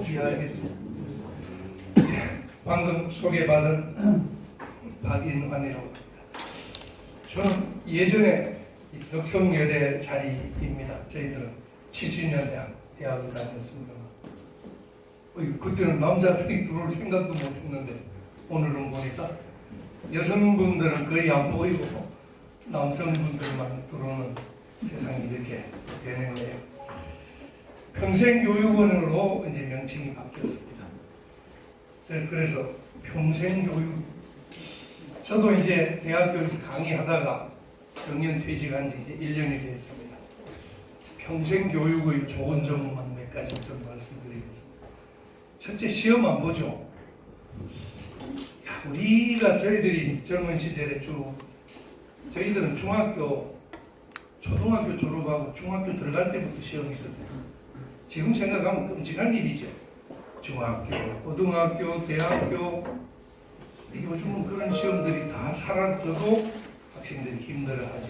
이야기했습니다. 방금 소개받은 박인환이라고 합니다. 저는 예전에 덕성여대 자리입니다. 저희들은 70년대 대학을 다녔습니다. 그때는 남자들이 들어올 생각도 못했는데 오늘은 보니까 여성분들은 거의 안 보이고 남성분들만 들어오는 세상이 이렇게 되는 거예요. 평생교육원으로 이제 명칭이 바뀌었습니다. 그래서 평생교육, 저도 이제 대학교에서 강의하다가 정년퇴직한 지 이제 1년이 됐습니다. 평생교육의 좋은 점만 몇 가지 좀 말씀드리겠습니다. 첫째, 시험 안 보죠. 우리가 저희들이 젊은 시절에 저희들은 중학교, 초등학교 졸업하고 중학교 들어갈 때부터 시험이 있었어요. 지금 생각하면 끔찍한 일이죠. 중학교, 고등학교, 대학교, 요즘은 그런 시험들이 다 사라져도 학생들이 힘들어하죠.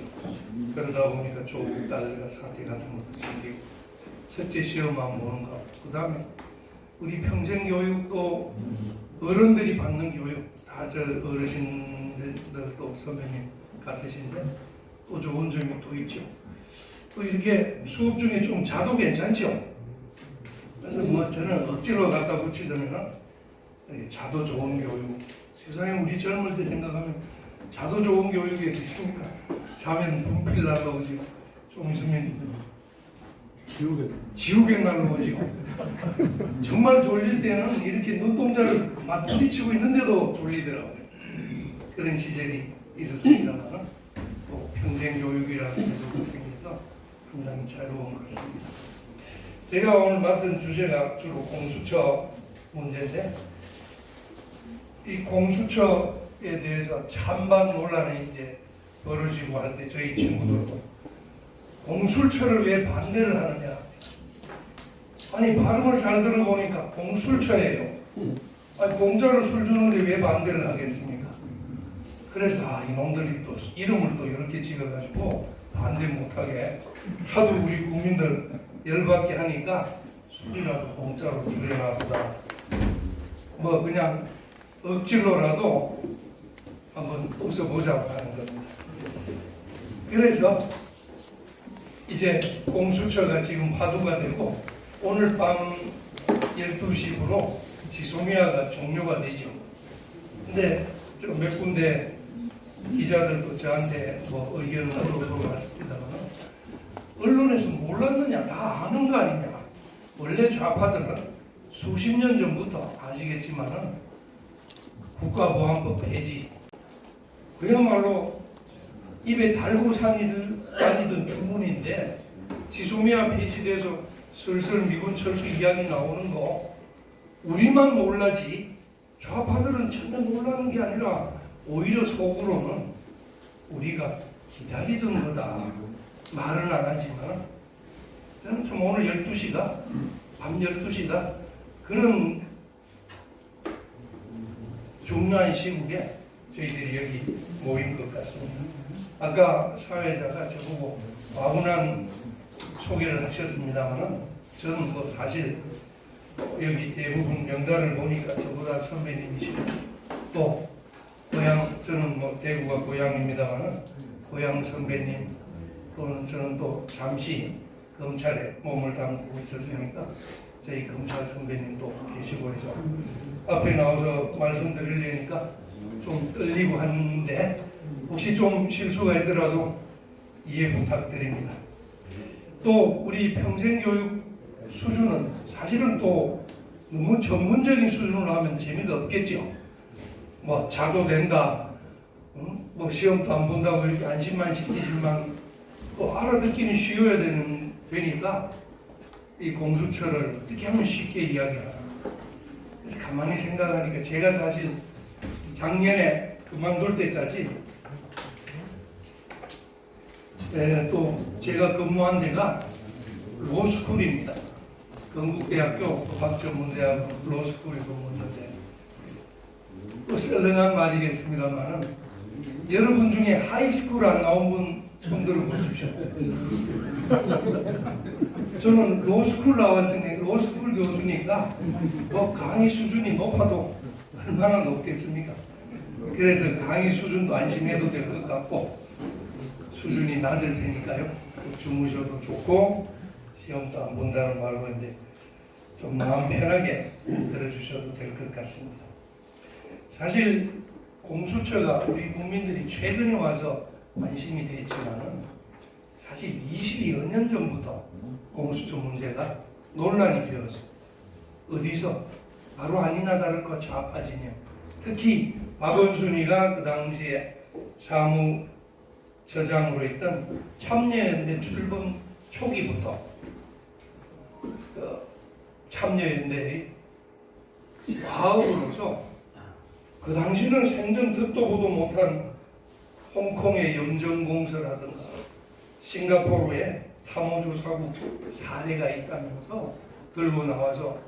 그러다 보니까 조국 따라서 사태 같은 것도 생기고, 첫째 시험 안 보는 거. 그 다음에 우리 평생교육도 어른들이 받는 교육, 다 저 어르신들 또 선배님 같으신데 또 좋은 점이 또 있죠. 또 이렇게 수업 중에 좀 자도 괜찮죠. 그래서 뭐 저는 억지로 갖다 붙이자면 자도 좋은 교육. 세상에 우리 젊을 때 생각하면 자도 좋은 교육이 있습니까? 자면 분필 날라오지고 좀 있으면 지옥에 날라오지고 정말 졸릴 때는 이렇게 눈동자를 막 부딪히고 있는데도 졸리더라고요. 그런 시절이 있었습니다만 또 평생교육이라는 제도가 생겨서 상당히 자유로운 것 같습니다. 제가 오늘 맡은 주제가 주로 공수처 문제인데, 이 공수처에 대해서 찬반 논란이 이제 벌어지고 할 때 저희 친구들도 공수처를 왜 반대를 하느냐. 아니 발음을 잘 들어보니까 공수처예요. 아니 공짜로 술 주는데 왜 반대를 하겠습니까? 그래서 이놈들이 또 이름을 또 이렇게 찍어가지고 반대 못하게 하도 우리 국민들 열받게 하니까 술이라도 공짜로 주려나 보다. 뭐 그냥 억지로라도 한번 웃어보자고 하는 겁니다. 그래서 이제 공수처가 지금 화두가 되고 오늘 밤 12시부로 지소미아가 종료가 되죠. 근데 몇 군데 기자들도 저한테 뭐 의견을 물어봤습니다만 언론에서 몰랐느냐, 다 아는 거 아니냐. 원래 좌파들은 수십 년 전부터 아시겠지만은 국가보안법 폐지, 그야말로 입에 달고 다니던 주문인데 지소미아 폐지돼서 슬슬 미군 철수 이야기 나오는 거 우리만 놀라지 좌파들은 전혀 놀라는 게 아니라 오히려 속으로는 우리가 기다리던 거다. 말은 안 하지만 저는 좀 오늘 12시가 밤 12시가 그런 중요한 시국에 저희들이 여기 모인 것 같습니다. 아까 사회자가 저보고 과분한 소개를 하셨습니다만 저는 뭐 사실 여기 대부분 명단을 보니까 저보다 선배님이시고 또 고향, 저는 뭐 대구가 고향입니다만 고향 선배님 또는 저는 또 잠시 검찰에 몸을 담고 있었으니까 저희 검찰 선배님도 계시고 해서 앞에 나와서 말씀드리려니까 좀 떨리고 하는데 혹시 좀 실수가 있더라도 이해 부탁드립니다. 또 우리 평생교육 수준은 사실은 또 너무 전문적인 수준으로 하면 재미가 없겠죠. 뭐 자도 된다, 뭐 시험도 안 본다고 이렇게 안심만 시키지만 또 알아듣기는 쉬워야 되니까 이 공수처를 어떻게 하면 쉽게 이야기하나. 그래서 가만히 생각하니까 제가 사실 작년에 그만둘 때까지 또 제가 근무한 데가 로스쿨입니다. 건국대학교 법학전문대학 로스쿨에 근무했는데 또 썰렁한 말이겠습니다만은 여러분 중에 하이스쿨 안 나온 분 손 들어보십시오. 저는 로스쿨 나왔으니 로스쿨 교수니까 뭐 강의 수준이 높아도 얼마나 높겠습니까? 그래서 강의 수준도 안심해도 될 것 같고 수준이 낮을 테니까요. 주무셔도 좋고 시험도 안 본다는 말로 이제 좀 마음 편하게 들어주셔도 될 것 같습니다. 사실 공수처가 우리 국민들이 최근에 와서 관심이 되었지만은 사실 20여 년 전부터 공수처 문제가 논란이 되었어요. 어디서? 바로 아니나 다를까 좌파 진영. 특히 박원순이가 그 당시에 사무처장으로 있던 참여연대 출범 초기부터 참여연대의 과업으로서 그 당시는 생전 듣도 보도 못한 홍콩의 염전공사라든가 싱가포르의 탐호조사국 사례가 있다면서 들고 나와서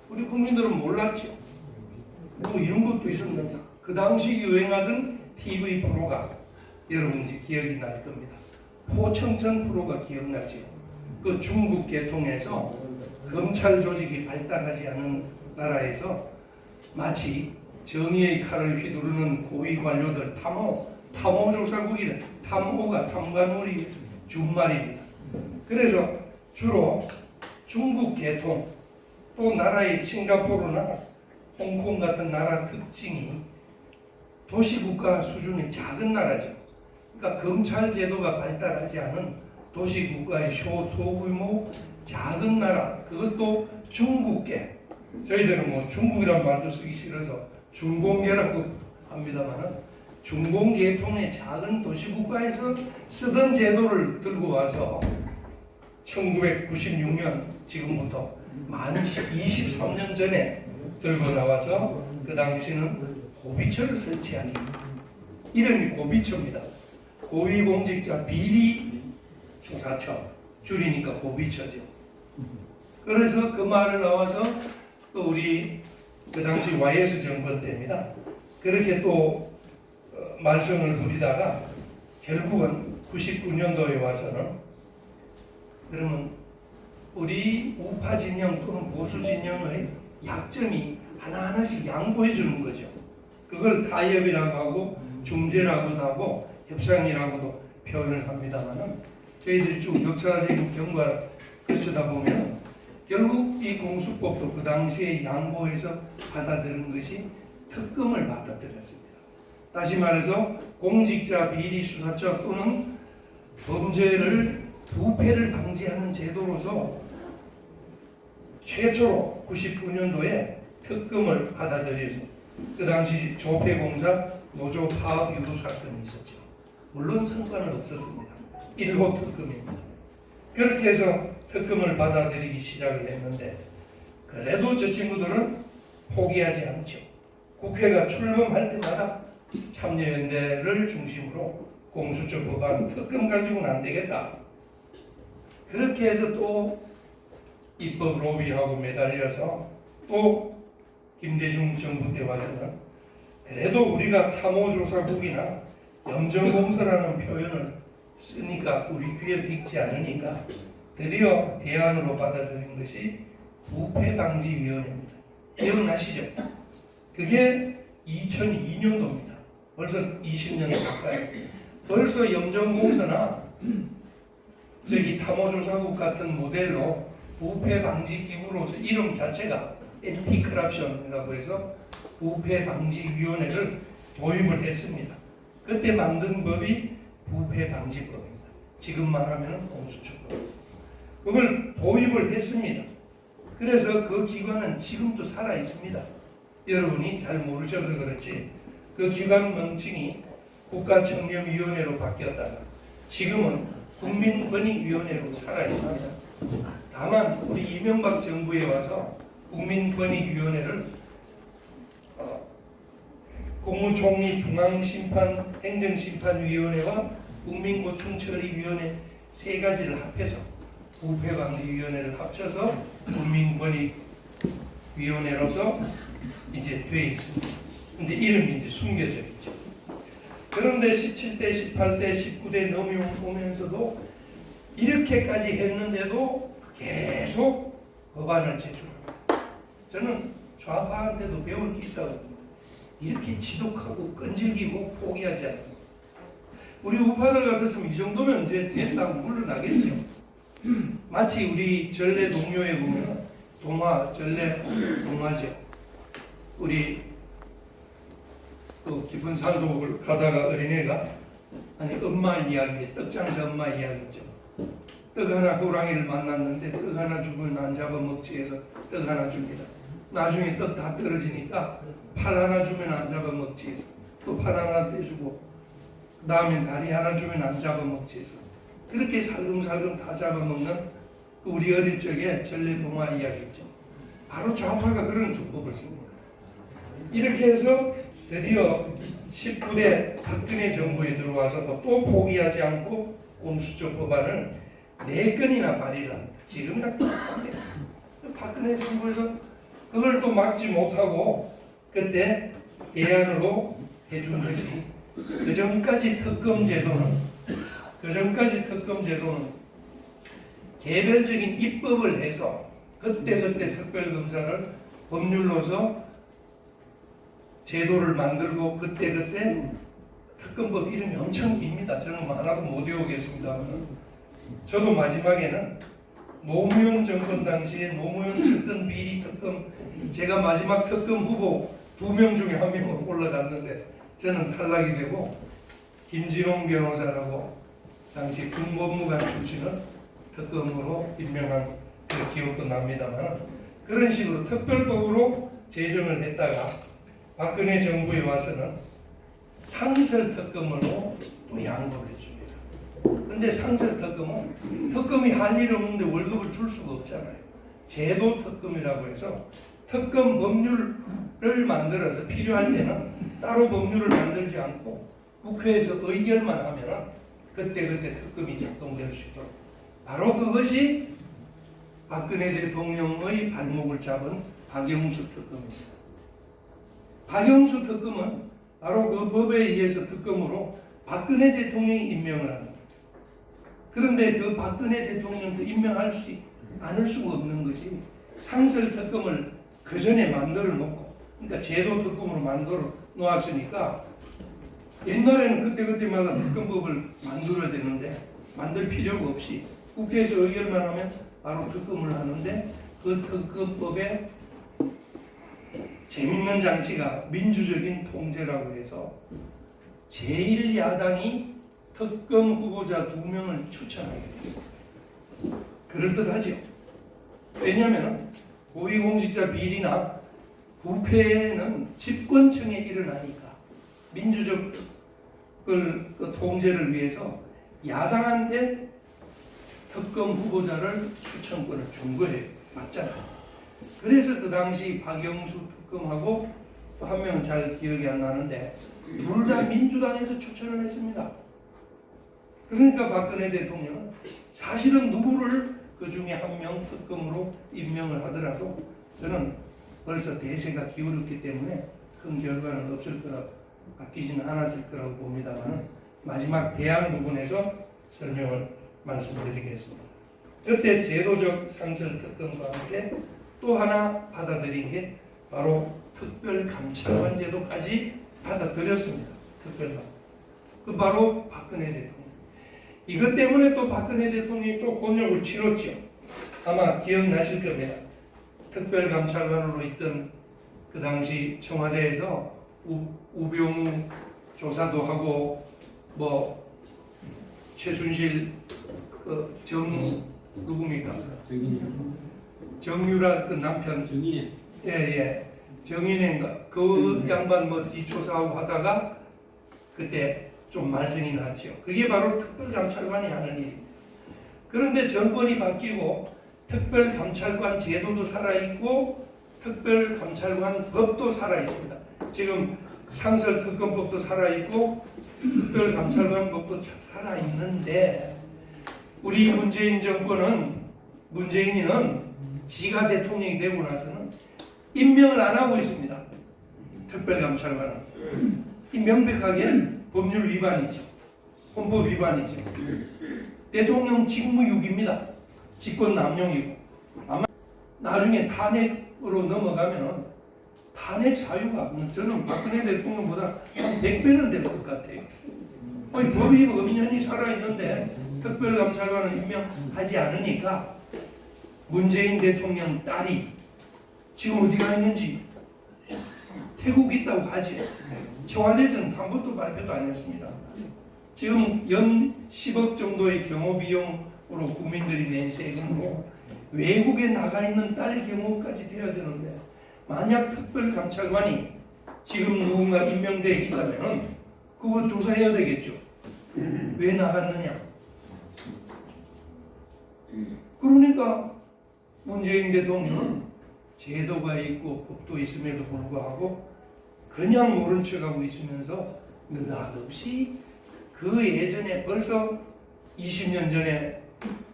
우리 국민들은 몰랐죠. 뭐 이런 것도 있었는데 그 당시 유행하던 TV 프로가 여러분 이제 기억이 날 겁니다. 포청천 프로가 기억나죠. 그 중국 계통에서 검찰 조직이 발달하지 않은 나라에서 마치 정의의 칼을 휘두르는 고위 관료들 탐호조사국이래. 탐호가 탐관오리 준말입니다. 그래서 주로 중국 계통 또 나라의 싱가포르나 홍콩 같은 나라 특징이 도시국가 수준의 작은 나라죠. 그러니까 검찰 제도가 발달하지 않은 도시국가의 소규모 작은 나라, 그것도 중국계. 저희들은 뭐 중국이란 말도 쓰기 싫어서 중공계라고 합니다만은 중공계통의 작은 도시국가에서 쓰던 제도를 들고 와서 1996년 지금부터 만 23년 전에 들고 나와서 그 당시는 고비처를 설치하지. 이름이 고비처입니다. 고위공직자 비리조사처 줄이니까 고비처죠. 그래서 그 말을 나와서 또 우리 그 당시 YS 정권 때입니다. 그렇게 또 말썽을 부리다가 결국은 99년도에 와서는 그러면 우리 우파 진영 또는 보수 진영의 약점이 하나하나씩 양보해 주는 거죠. 그걸 타협이라고 하고 중재라고도 하고 협상이라고도 표현을 합니다만은 저희들이 쭉 역사적인 경과를 거치다 보면 결국 이 공수법도 그 당시에 양보해서 받아들인 것이 특검을 받아들였습니다. 다시 말해서 공직자 비리 수사처 또는 범죄를 부패를 방지하는 제도로서 최초로 99년도에 특검을 받아들여서 그 당시 조폐공사 노조 파업 유도 사건이 있었죠. 물론 성과는 없었습니다. 1호 특검입니다. 그렇게 해서 특검을 받아들이기 시작을 했는데 그래도 저 친구들은 포기하지 않죠. 국회가 출범할 때마다 참여연대를 중심으로 공수처 법안 특검 가지고는 안 되겠다. 그렇게 해서 또 입법 로비하고 매달려서 또 김대중 정부 때 와서는 그래도 우리가 탐호조사국이나 염전공사라는 표현을 쓰니까 우리 귀에 빅지 않으니까 드디어 대안으로 받아들인 것이 부패방지위원회입니다. 기억나시죠? 그게 2002년도입니다. 벌써 20년 가까이. 벌써 염전공사나 저기 탐호조사국 같은 모델로 부패방지기구로서 이름 자체가 엔티크랍션이라고 해서 부패방지위원회를 도입을 했습니다. 그때 만든 법이 부패방지법입니다. 지금 말하면 공수처법. 그걸 도입을 했습니다. 그래서 그 기관은 지금도 살아 있습니다. 여러분이 잘 모르셔서 그렇지 그 기관 명칭이 국가청렴위원회로 바뀌었다가 지금은 국민권익위원회로 살아 있습니다. 다만 우리 이명박 정부에 와서 국민권익위원회를 국무총리 중앙심판 행정심판위원회와 국민고충처리위원회 세 가지를 합해서 부패방지위원회를 합쳐서 국민권익위원회로서 이제 돼 있습니다. 근데 이름이 이제 숨겨져 있죠. 그런데 17대, 18대, 19대 넘어오면서도 이렇게까지 했는데도 계속 법안을 제출합니다. 저는 좌파한테도 배울 게 있다고 봅니다. 이렇게 지독하고 끈질기고 포기하지 않습니다. 우리 우파들 같았으면 이 정도면 이제 됐다고 물러나겠죠. 마치 우리 전래 동료에 보면 동화, 전래 동화죠. 우리 그 깊은 산속을 가다가 어린애가 아니 엄마 이야기, 떡장사 엄마 이야기죠. 떡 하나 호랑이를 만났는데 떡 하나 주면 안 잡아먹지 해서 떡 하나 줍니다. 나중에 떡 다 떨어지니까 팔 하나 주면 안 잡아먹지 해서 또 팔 하나 떼주고 그 다음에 다리 하나 주면 안 잡아먹지 해서 그렇게 살금살금 다 잡아먹는 그 우리 어릴 적에 전래 동화 이야기죠. 바로 좌파가 그런 수법을 씁니다. 이렇게 해서 드디어 19대 박근혜 정부에 들어와서도 또 포기하지 않고 공수처 법안을 4건이나 발의를 합니다. 지금이랑 똑같아요. 박근혜 정부에서 그걸 또 막지 못하고 그때 대안으로 해준 것이 그 전까지 특검 제도는 개별적인 입법을 해서 그때그때 특별검사를 법률로서 제도를 만들고 그때그때 특검법 이름이 엄청 깁니다. 저는 뭐 하나도 못 외우겠습니다만 저도 마지막에는 노무현 정권 당시에 노무현 측근 비리 특검 제가 마지막 특검 후보 2명 중에 1명으로 올라갔는데 저는 탈락이 되고 김진홍 변호사라고 당시 군법무관 출신을 특검으로 임명한 그 기억도 납니다만 그런 식으로 특별법으로 제정을 했다가 박근혜 정부에 와서는 상설 특검으로 또 양보를 해줍니다. 그런데 상설 특검은 특검이 할 일 없는데 월급을 줄 수가 없잖아요. 제도 특검이라고 해서 특검 법률을 만들어서 필요할 때는 따로 법률을 만들지 않고 국회에서 의결만 하면 그때그때 특검이 작동될 수 있도록 바로 그것이 박근혜 대통령의 발목을 잡은 박영수 특검입니다. 박영수 특검은 바로 그 법에 의해서 특검으로 박근혜 대통령이 임명을 합니다. 그런데 그 박근혜 대통령도 임명할 수 않을 수가 없는 것이 상설 특검을 그 전에 만들어 놓고 그러니까 제도 특검으로 만들어 놓았으니까 옛날에는 그때그때마다 특검법을 만들어야 되는데 만들 필요가 없이 국회에서 의결만 하면 바로 특검을 하는데 그 특검법에 재밌는 장치가 민주적인 통제라고 해서 제1야당이 특검 후보자 2명을 추천하게 됐습니다. 그럴듯하죠. 왜냐하면 고위공직자 비리나 부패는 집권층에 일어나니까 민주적 그 통제를 위해서 야당한테 특검 후보자를 추천권을 준 거예요. 맞잖아요. 그래서 그 당시 박영수 특검하고 또 한 명은 잘 기억이 안 나는데 둘 다 민주당에서 추천을 했습니다. 그러니까 박근혜 대통령은 사실은 누구를 그 중에 한 명 특검으로 임명을 하더라도 저는 벌써 대세가 기울었기 때문에 큰 결과는 없을 거라고 바뀌지는 않았을 거라고 봅니다만 마지막 대안 부분에서 설명을 말씀드리겠습니다. 그때 제도적 상설 특검과 함께 또 하나 받아들인 게 바로 특별감찰관 제도까지 받아들였습니다. 특별감. 그 바로 박근혜 대통령. 이것 때문에 또 박근혜 대통령이 또 곤욕을 치렀죠. 아마 기억나실 겁니다. 특별감찰관으로 있던 그 당시 청와대에서 우병우 조사도 하고 뭐 최순실 그 누굽니까? 정유라 그 남편 정인혜. 예. 정인혜인가 그 양반 뭐 뒷조사하고 하다가 그때 좀 말썽이 났죠. 그게 바로 특별감찰관이 하는 일입니다. 그런데 정권이 바뀌고 특별감찰관 제도도 살아있고 특별감찰관 법도 살아있습니다. 지금 상설특검법도 살아있고 특별감찰관 법도 살아있는데 우리 문재인 정권은 문재인이는 지가 대통령이 되고 나서는 임명을 안 하고 있습니다. 특별감찰관은 이 명백하게 법률 위반이죠. 헌법 위반이죠. 대통령 직무유기입니다. 직권 남용이고 아마 나중에 탄핵으로 넘어가면 탄핵 사유가 저는 박근혜 대통령보다 한 100배는 될 것 같아요. 아니, 법이 엄연히 살아있는데 특별감찰관을 임명하지 않으니까 문재인 대통령 딸이 지금 어디 가 있는지 태국 있다고 하지. 청와대에서는 한 번도 발표도 안 했습니다. 지금 연 10억 정도의 경호비용으로 국민들이 낸 세금으로 외국에 나가 있는 딸 경호까지 돼야 되는데 만약 특별감찰관이 지금 누군가 임명되어 있다면 그거 조사해야 되겠죠. 왜 나갔느냐. 그러니까 문재인 대통령은 제도가 있고 법도 있음에도 불구하고 그냥 모른 척하고 있으면서 느닷없이 그 예전에 벌써 20년 전에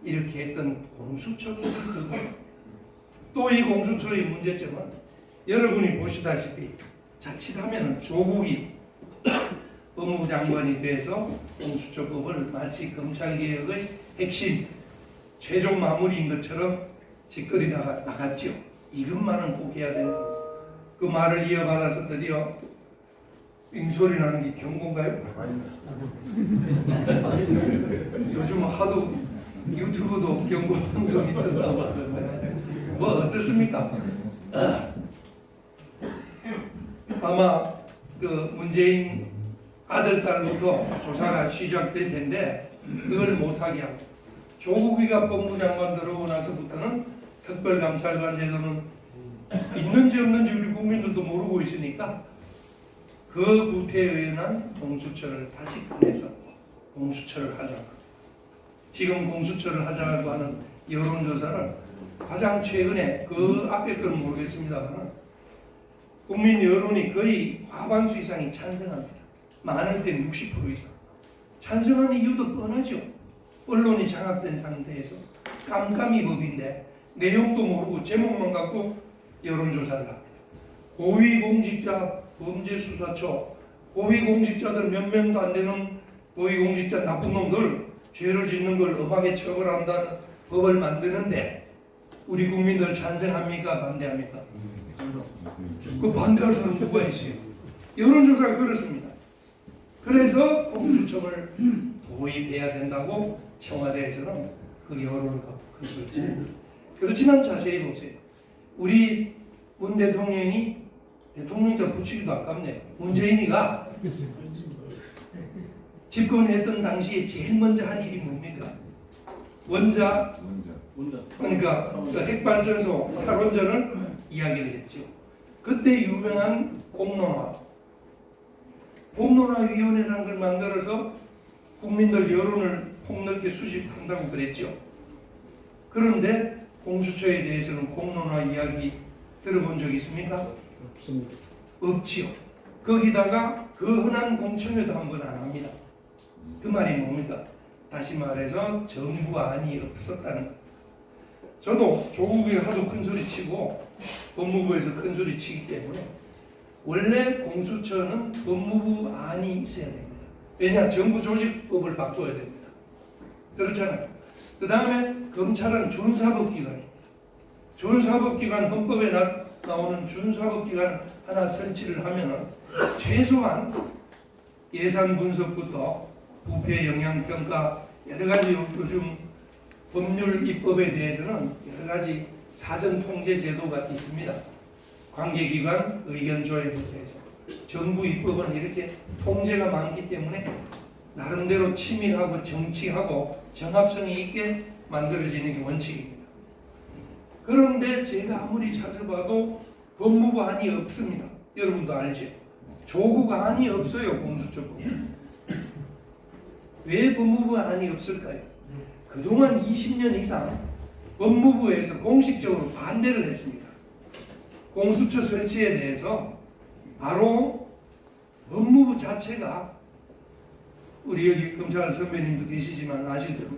이렇게 했던 공수처를 들고 또 이 공수처의 문제점은 여러분이 보시다시피 자칫하면 조국이 법무부 장관이 돼서 공수처법을 마치 검찰개혁의 핵심 최종 마무리인 것처럼 짓거리다가 나갔죠. 이것만은 꼭 해야 된다. 그 말을 이어받아서 드디어 빙소리 나는 게 경고인가요? 요즘 하도 유튜브도 경고 방송이 뜬다고 하던데 뭐 어떻습니까? 아마 그 문재인 아들 딸부터 조사가 시작될 텐데 그걸 못하게 하고 조국이가 법무장관 들어오고 나서부터는 특별감찰관 제도는 있는지 없는지 우리 국민들도 모르고 있으니까 그 구태에 의한 공수처를 다시 꺼내서 공수처를 하자고. 지금 공수처를 하자고 하는 여론조사를 가장 최근에 그 앞에 건 모르겠습니다만 국민 여론이 거의 과반수 이상이 찬성합니다. 많을 때 60% 이상. 찬성하는 이유도 뻔하죠. 언론이 장악된 상태에서 깜깜이 법인데 내용도 모르고 제목만 갖고 여론조사를 합니다. 고위공직자 범죄수사처 고위공직자들 몇 명도 안 되는 고위공직자 나쁜 놈들 죄를 짓는 걸 엄하게 처벌한다는 법을 만드는데 우리 국민들 찬성합니까? 반대합니까? 그 반대할 사람 누가 있어요? 여론조사가 그렇습니다. 그래서 공수처를 도입해야 된다고 청와대에서는 그 여론을 갖고 큰 소리치. 그렇지만 자세히 보세요. 우리 문 대통령이 대통령자 붙이기도 아깝네요. 문재인이가 집권했던 당시에 제일 먼저 한 일이 뭡니까? 원자 그러니까 그 핵발전소 탈원전을 이야기를 했죠. 그때 유명한 공론화위원회라는 걸 만들어서 국민들 여론을 폭넓게 수집한다고 그랬죠. 그런데 공수처에 대해서는 공론화 이야기 들어본 적 있습니까? 없습니다. 없지요. 거기다가 그 흔한 공청회도 한 번 안 합니다. 그 말이 뭡니까? 다시 말해서 정부안이 없었다는 것. 저도 조국이 하도 큰 소리 치고 법무부에서 큰 소리 치기 때문에 원래 공수처는 법무부 안이 있어야 됩니다. 왜냐? 정부 조직법을 바꿔야 됩니다. 그렇잖아요. 그 다음에 검찰은 준사법기관입니다. 준사법기관 헌법에 나오는 준사법기관 하나 설치를 하면은 최소한 예산 분석부터 부패 영향평가 여러 가지 요즘 법률 입법에 대해서는 여러 가지 사전 통제 제도가 있습니다. 관계기관 의견 조회부터 해서 정부 입법은 이렇게 통제가 많기 때문에 나름대로 치밀하고 정치하고 정합성이 있게 만들어지는 게 원칙입니다. 그런데 제가 아무리 찾아봐도 법무부 안이 없습니다. 여러분도 알죠? 조국 안이 없어요. 공수처법. 왜 법무부 안이 없을까요? 그동안 20년 이상 법무부에서 공식적으로 반대를 했습니다. 공수처 설치에 대해서 바로 법무부 자체가 우리 여기 검찰 선배님도 계시지만 아실 대로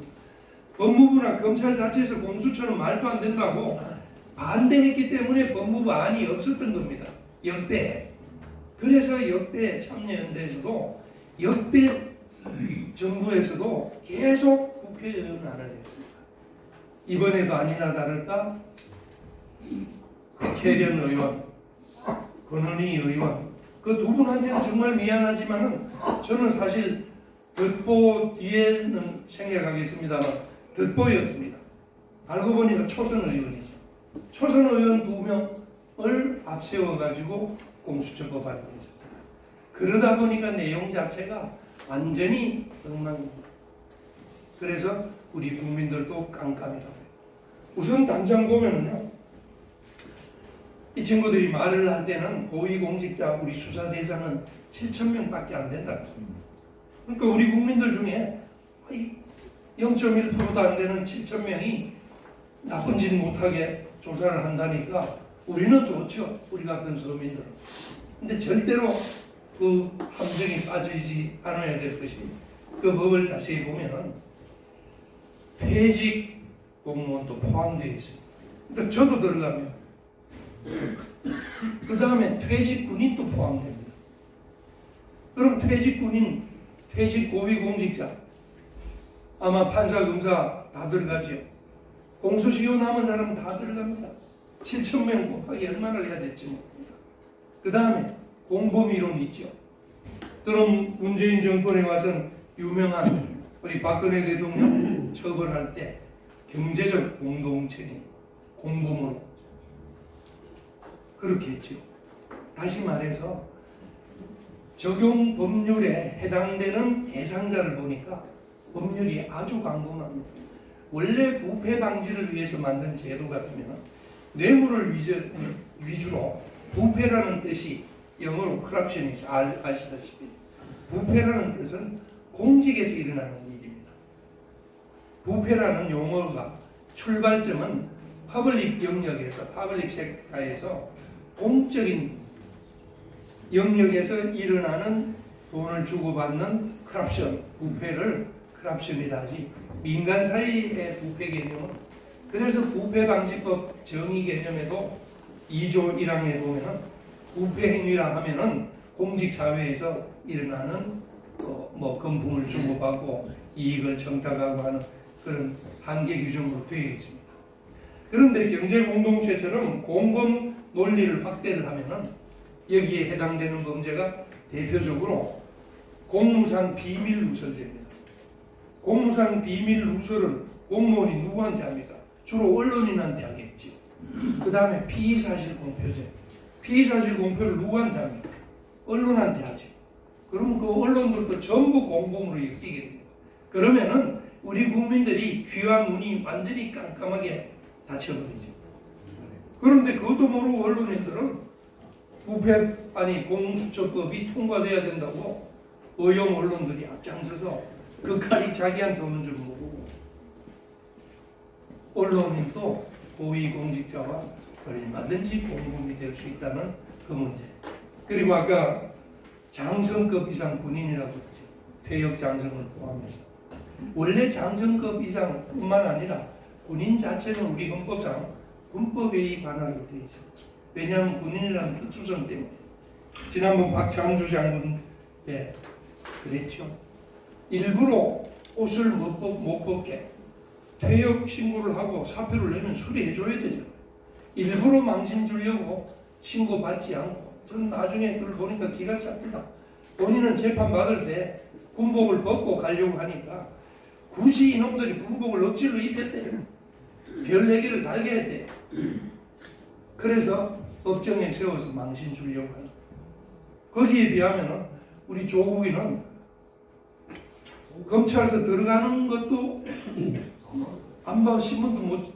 법무부나 검찰 자체에서 공수처는 말도 안 된다고 반대했기 때문에 법무부 안이 없었던 겁니다. 역대. 그래서 역대 참여연대에서도 역대 정부에서도 계속 국회의원안을 했습니다. 이번에도 아니나 다를까 백혜련 의원, 권은희 의원 그 두 분한테는 정말 미안하지만은 저는 사실 득보 뒤에는 생략하겠습니다만 득보였습니다. 알고 보니까 초선 의원이죠. 초선 의원 2명을 앞세워가지고 공수처법 발표했습니다. 그러다 보니까 내용 자체가 완전히 엉망입니다. 그래서 우리 국민들도 깜깜이라고. 우선 당장 보면은요, 이 친구들이 말을 할 때는 고위공직자 우리 수사 대상은 7,000명밖에 안 된다. 그러니까 우리 국민들 중에 0.1%도 안 되는 7,000명이 나쁜 짓 못하게 조사를 한다니까 우리는 좋죠. 우리 같은 서민들은. 근데 절대로 그 함정이 빠지지 않아야 될 것이 그 법을 자세히 보면 퇴직 공무원도 포함되어 있습니다. 그러니까 저도 들어가면 그 다음에 퇴직 군인도 포함됩니다. 그럼 퇴직 군인, 퇴직 고위공직자 아마 판사, 검사 다 들어가죠. 공소시효 남은 사람 다 들어갑니다. 7,000명 곱하기 얼마나 해야 될지 모릅니다. 그 다음에 공범이론 있죠. 그럼 문재인 정권에 와서는 유명한 우리 박근혜 대통령 처벌할 때 경제적 공동책임, 공범으로 그렇게 했죠. 다시 말해서 적용 법률에 해당되는 대상자를 보니까 법률이 아주 광범합니다. 원래 부패 방지를 위해서 만든 제도 같으면 뇌물을 위주로 부패라는 뜻이 영어로 corruption이죠. 아시다시피 부패라는 뜻은 공직에서 일어나는 일입니다. 부패라는 용어가 출발점은 퍼블릭 영역에서, 퍼블릭 섹터에서 공적인 영역에서 일어나는 돈을 주고받는 corruption, 부패를 corruption이라 하지 민간 사이의 부패 개념은 그래서 부패방지법 정의 개념에도 2조 1항에 보면은 부패 행위라 하면은 공직사회에서 일어나는 뭐 금품을 주고받고 이익을 청탁하고 하는 그런 한계 규정으로 되어 있습니다. 그런데 경제공동체처럼 공범 논리를 확대를 하면은 여기에 해당되는 범죄가 대표적으로 공무상 비밀 누설죄입니다. 공무상 비밀 누설을 공무원이 누구한테 합니까? 주로 언론인한테 하겠죠. 그 다음에 피의사실 공표죄. 피의사실 공표를 누구한테 합니까? 언론한테 하죠. 그러면 그 언론들도 전부 공범으로 엮이게 됩니다. 그러면은 우리 국민들이 귀와 눈이 완전히 깜깜하게 닫혀버리죠. 그런데 그것도 모르고 언론인들은 부패 아니 공수처법이 통과돼야 된다고 의용 언론들이 앞장서서 그 칼이 자기한테 오는 줄 모르고 언론인도 고위공직자와 얼마든지 공범이 될 수 있다는 그 문제. 그리고 아까 장성급 이상 군인이라고 했죠. 퇴역 장성을 포함해서 원래 장성급 이상뿐만 아니라 군인 자체는 우리 헌법상 군법에 관하게 되어 있죠. 왜냐하면 군인이라는 특수성 때문에. 지난번 박창주 장군 때 그랬죠. 일부러 옷을 못 벗게 퇴역 신고를 하고 사표를 내면 수리해줘야 되죠. 일부러 망신 주려고 신고받지 않고 저는 나중에 그걸 보니까 기가 찹니다. 본인은 재판 받을 때 군복을 벗고 가려고 하니까 굳이 이놈들이 군복을 억지로 입혔대요. 별 4개를 달게 했대요. 그래서 법정에 세워서 망신 주려고 하는. 거기에 비하면 우리 조국이는 검찰서 들어가는 것도 안 봐, 신문도 못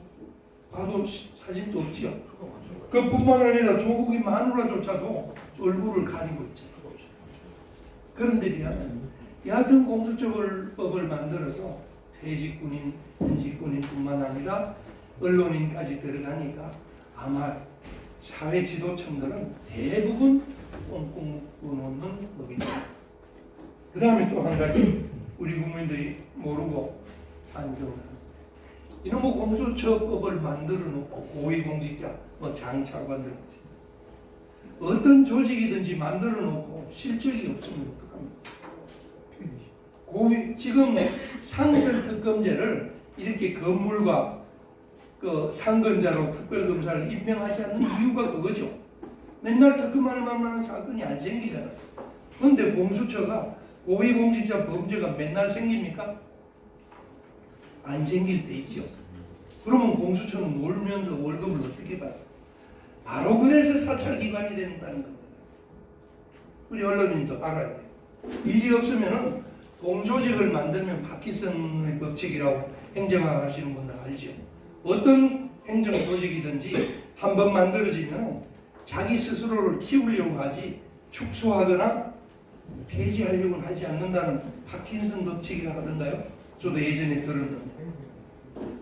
봐도 사진도 없지요. 그뿐만 아니라 조국이 마누라조차도 얼굴을 가리고 있죠. 그런데 비하면 여하튼 공수처법을 만들어서 퇴직군인, 현직군인뿐만 아니라 언론인까지 들어가니까 아마 사회 지도층들은 대부분 꽁꽁 묶어놓는 법이죠. 그 다음에 또 한 가지 우리 국민들이 모르고 안정을 이놈의 공수처법을 만들어 놓고 고위공직자, 뭐 장차관들 어떤 조직이든지 만들어 놓고 실적이 없으면 어떡합니까? 지금 상설특검제를 이렇게 건물과 그 상근자로 특별검사를 임명하지 않는 이유가 그거죠. 맨날 특검할 만한 사건이 안 생기잖아요. 그런데 공수처가 고위공직자 범죄가 맨날 생깁니까? 안 생길 때 있죠. 그러면 공수처는 놀면서 월급을 어떻게 받습니까? 바로 그래서 사찰기관이 된다는 겁니다. 우리 언론인도 알아야 돼요. 일이 없으면은 공조직을 만들면 파키슨의 법칙이라고 행정학 하시는 분들 알죠. 어떤 행정조직이든지 한번 만들어지면 자기 스스로를 키우려고 하지 축소하거나 폐지하려고는 하지 않는다는 파킨슨 법칙이라 하던가요? 저도 예전에 들었는데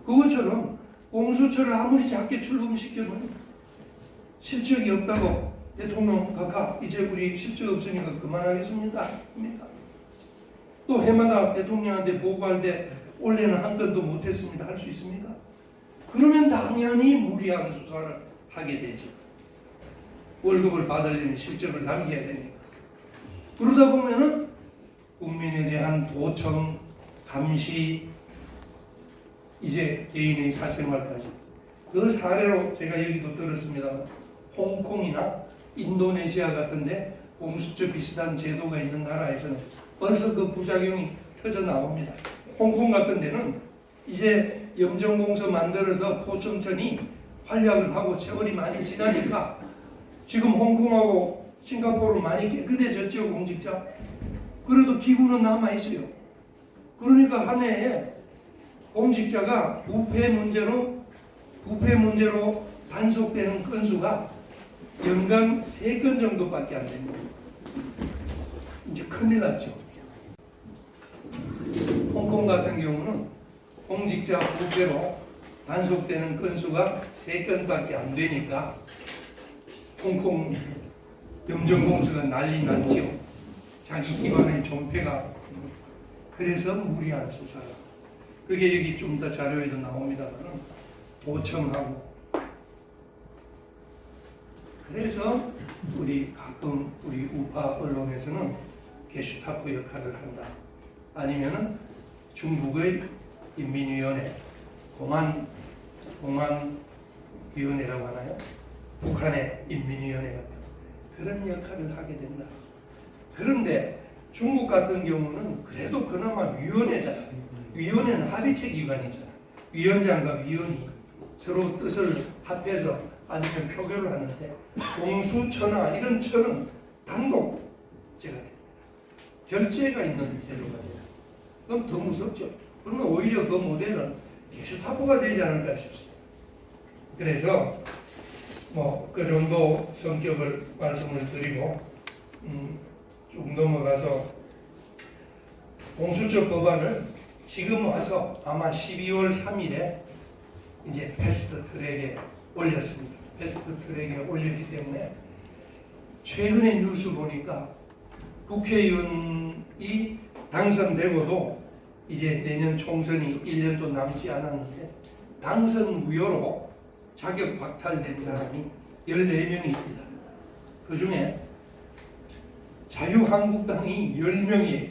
그것처럼 공수처를 아무리 작게 출범시켜도 실적이 없다고 대통령 각하 이제 우리 실적 없으니까 그만하겠습니다 합니까? 또 해마다 대통령한테 보고할 때 올해는 한 건도 못했습니다 할 수 있습니까? 그러면 당연히 무리한 수사를 하게 되죠. 월급을 받으려면 실적을 남겨야 되니까. 그러다 보면은 국민에 대한 도청, 감시, 이제 개인의 사생활까지 그 사례로 제가 얘기도 들었습니다. 홍콩이나 인도네시아 같은데 공수처 비슷한 제도가 있는 나라에서는 벌써 그 부작용이 터져 나옵니다. 홍콩 같은 데는 이제 염정공서 만들어서 포청천이 활약을 하고 세월이 많이 지나니까 지금 홍콩하고 싱가포르 많이 깨끗해졌죠, 공직자. 그래도 기구는 남아있어요. 그러니까 한 해에 공직자가 부패 문제로 단속되는 건수가 연간 3건 정도밖에 안 됩니다. 이제 큰일 났죠. 홍콩 같은 경우는 공직자 부패로 단속되는 건수가 3건밖에 안 되니까 홍콩 염정공서가 난리 났죠. 자기 기관의 존폐가. 그래서 무리한 수사가. 그게 여기 좀 더 자료에도 나옵니다만 도청하고. 그래서 우리 가끔 우리 우파 언론에서는 게슈타포 역할을 한다. 아니면은 중국의 인민위원회, 공안위원회라고 하나요? 북한의 인민위원회 같은 그런 역할을 하게 된다. 그런데 중국 같은 경우는 그래도 그나마 위원회잖아. 위원회는 합의체 기관이잖아. 위원장과 위원이 서로 뜻을 합해서 아니면 표결을 하는데 공수처나 이런 처는 단독제가 됩니다. 결재가 있는 제도가 됩니다. 그럼 더 무섭죠. 그러면 오히려 그 모델은 게슈타포가 되지 않을까 싶습니다. 그래서 그 정도 성격을 말씀을 드리고 쭉 넘어가서 공수처 법안을 지금 와서 아마 12월 3일에 이제 패스트 트랙에 올렸습니다. 패스트 트랙에 올렸기 때문에 최근의 뉴스 보니까 국회의원이 당선되고도 이제 내년 총선이 1년도 남지 않았는데 당선 무효로 자격 박탈된 사람이 14명이 있습니다. 그 중에 자유한국당이 10명이에요.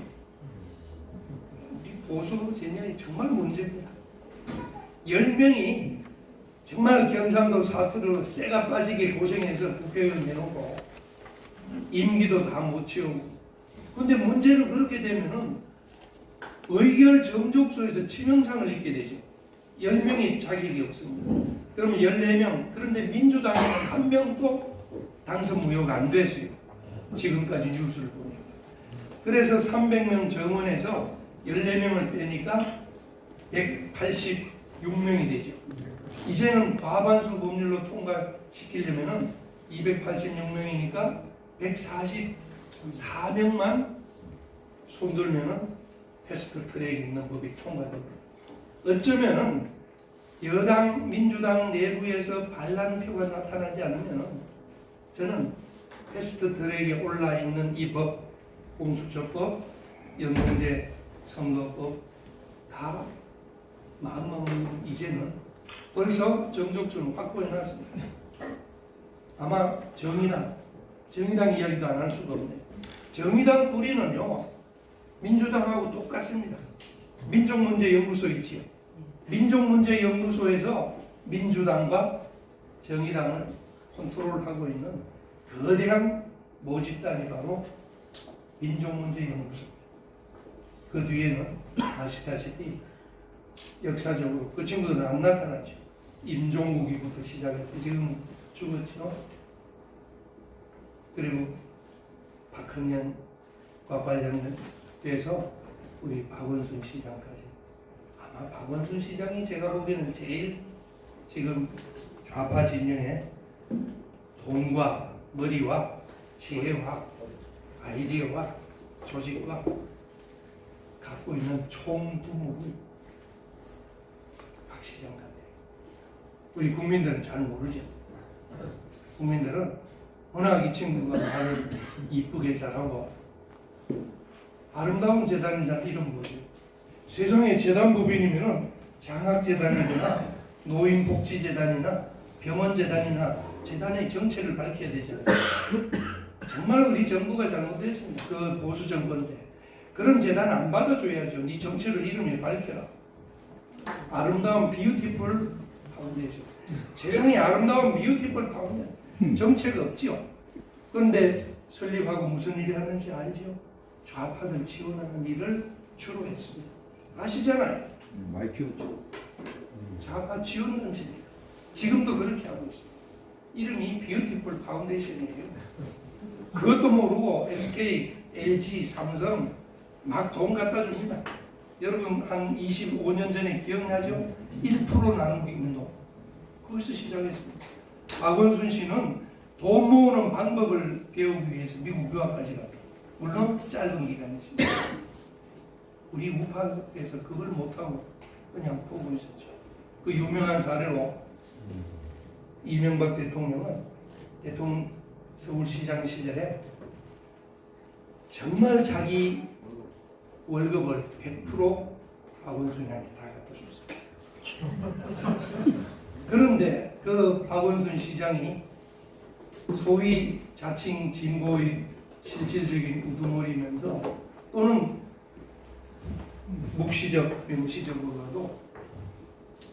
우리 보수 진영이 정말 문제입니다. 10명이 정말 경상도 사투로 쇠가 빠지게 고생해서 국회의원 내놓고 임기도 다 못 채우고. 근데 문제는 그렇게 되면은 의결 정족소에서 치명상을 입게 되죠. 10명이 자격이 없습니다. 그러면 14명, 그런데 민주당에는 한 명도 당선 무효가 안 됐어요. 지금까지 뉴스를 보니까. 그래서 300명 정원에서 14명을 빼니까 186명이 되죠. 이제는 과반수 법률로 통과시키려면 286명이니까 144명만 손들면 패스트 트랙이 있는 법이 통과됩니다. 어쩌면은 여당, 민주당 내부에서 반란표가 나타나지 않으면 저는 패스트 트랙에 올라 있는 이 법, 공수처법, 연동제 선거법 다 마음먹는 이제는 벌써 정족수는 확보해놨습니다. 아마 정의당 이야기도 안 할 수가 없네요. 정의당 뿌리는요, 민주당하고 똑같습니다. 민족문제연구소 있지요. 민족문제연구소에서 민주당과 정의당을 컨트롤하고 있는 거대한 모집단이 바로 민족문제연구소입니다. 그 뒤에는 아시다시피 역사적으로 그 친구들은 안 나타나죠. 임종국이부터 시작해서 지금 죽었죠. 그리고 박헌년과 관련돼서 우리 박원순 시장까지. 아마 박원순 시장이 제가 보기에는 제일 지금 좌파 진영의 돈과 머리와 지혜와 아이디어와 조직과 갖고 있는 총두목이 박 시장 같아요. 우리 국민들은 잘 모르죠. 국민들은 워낙 이 친구가 말을 이쁘게 잘하고 아름다운 재단이다 이런 거죠. 세상에 재단법인이면 장학재단이나 노인복지재단이나 병원재단이나 재단의 정체를 밝혀야 되잖아요. 정말 우리 정부가 잘못했습니다. 그 보수 정권 때 그런 재단 안 받아줘야죠. 네 정체를 이름에 밝혀라. 아름다운 뷰티풀 파운데이션. 세상에 아름다운 뷰티풀 파운데이션 정체가 없지요. 그런데 설립하고 무슨 일을 하는지 알죠? 좌파들 지원하는 일을 주로 했습니다. 아시잖아요. 많이 키웠죠. 좌파 지원 단체입니다. 지금도 그렇게 하고 있습니다. 이름이 뷰티풀 파운데이션이에요. 그것도 모르고 SK, LG, 삼성 막 돈 갖다 줍니다. 여러분 한 25년 전에 기억나죠? 1% 나누기 운동. 거기서 시작했습니다. 박원순 씨는 돈 모으는 방법을 배우기 위해서 미국 유학까지 갔다. 물론 짧은 기간이지만 우리 우파에서 그걸 못하고 그냥 보고 있었죠. 그 유명한 사례로 이명박 대통령은 서울시장 시절에 정말 자기 월급을 100% 박원순이한테 다 갖다 줬어요. 그런데 그 박원순 시장이 소위 자칭 진보의 실질적인 우두머리면서 또는 묵시적, 명시적으로라도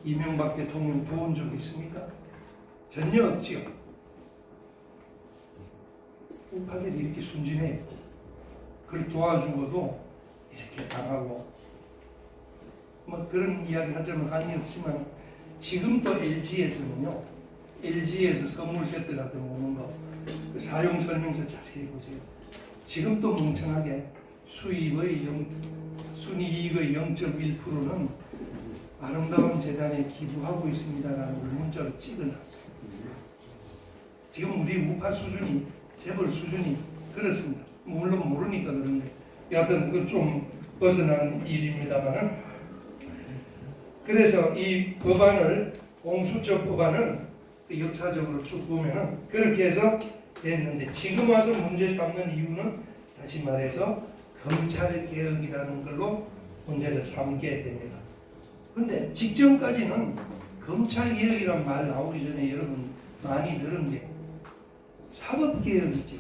이명박 대통령 도운 적 있습니까? 전혀 없지요. 우파들이 이렇게 순진해요. 그걸 도와주고도 이렇게 당하고 뭐 그런 이야기 하자면 한이 없지만 지금도 LG에서는요. LG에서 선물 세트 같은 거 오는 거 그 사용 설명서 자세히 보세요. 지금도 멍청하게 수입의 순이익의 0.1%는 아름다운 재단에 기부하고 있습니다라는 걸 문자로 찍어놨어요. 지금 우리 우파 수준이 재벌 수준이 그렇습니다. 물론 모르니까 그런데 여하튼 그 좀 벗어난 일입니다만은 그래서 이 법안을 공수처 법안을 역사적으로 쭉 보면은 그렇게 해서 됐는데 지금 와서 문제 삼는 이유는 다시 말해서 검찰 개혁이라는 걸로 문제를 삼게 됩니다. 근데 직전까지는 검찰 개혁이란 말 나오기 전에 여러분 많이 들은 게 사법 개혁이죠.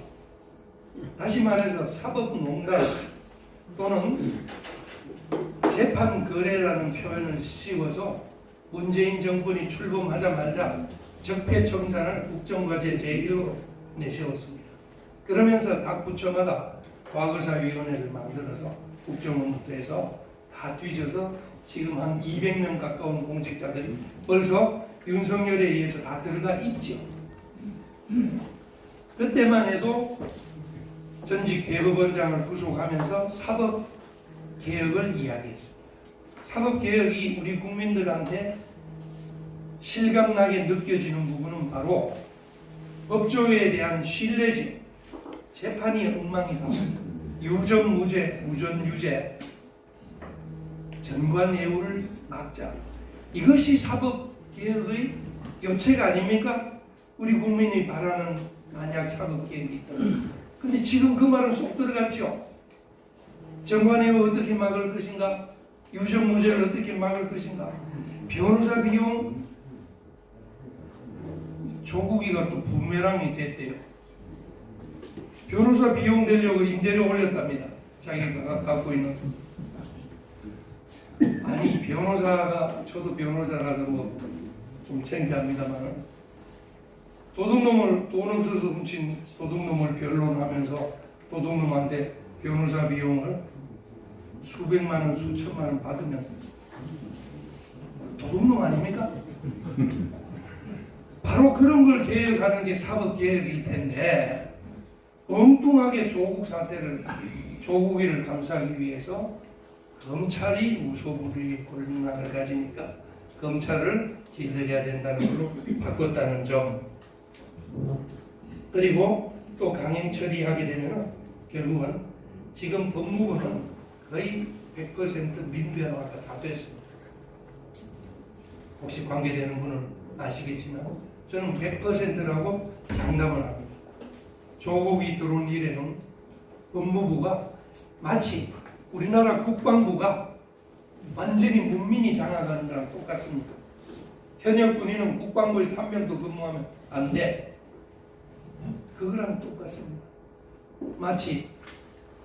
다시 말해서 사법농단 또는 재판 거래라는 표현을 씌워서 문재인 정권이 출범하자마자 적폐청산을 국정과제 제1로 내세웠습니다. 그러면서 각 부처마다 과거사위원회를 만들어서 국정원부터 해서 다 뒤져서 지금 한 200명 가까운 공직자들이 벌써 윤석열에 의해서 다 들어가 있죠. 그때만 해도 전직 대법원장을 구속하면서 사법개혁을 이야기했습니다. 사법개혁이 우리 국민들한테 실감나게 느껴지는 부분은 바로 법조에 대한 신뢰죠. 재판이 엉망이다. 유전무죄, 무전유죄, 전관예우를 막자. 이것이 사법개혁의 요체가 아닙니까? 우리 국민이 바라는 만약 사법개혁이 있다. 근데 지금 그 말은 쏙 들어갔죠. 전관예우 어떻게 막을 것인가? 유전무죄를 어떻게 막을 것인가? 변호사 비용 조국이가 또 부메랑이 됐대요. 변호사 비용 되려고 임대료 올렸답니다. 자기가 갖고 있는 아니 변호사가 저도 변호사라서 뭐 좀 창피합니다만 도둑놈을 돈 없어서 훔친 도둑놈을 변론하면서 도둑놈한테 변호사 비용을 수백만 원, 수천만 원 받으면 도둑놈 아닙니까? 바로 그런 걸 개혁하는 게 사법개혁일 텐데 엉뚱하게 조국 사태를 조국이를 감싸기 위해서 검찰이 무소불위의 권한을 가지니까 검찰을 기다려야 된다는 걸로 바꿨다는 점. 그리고 또 강행 처리하게 되면 결국은 지금 법무부는 거의 100% 민변화가 다 됐습니다. 혹시 관계되는 분은 아시겠지만 저는 100%라고 장담을 합니다. 조국이 들어온 이래는 법무부가 마치 우리나라 국방부가 완전히 문민이 장악하는 거랑 똑같습니다. 현역 군인은 국방부에서 한 명도 근무하면 안 돼. 그거랑 똑같습니다. 마치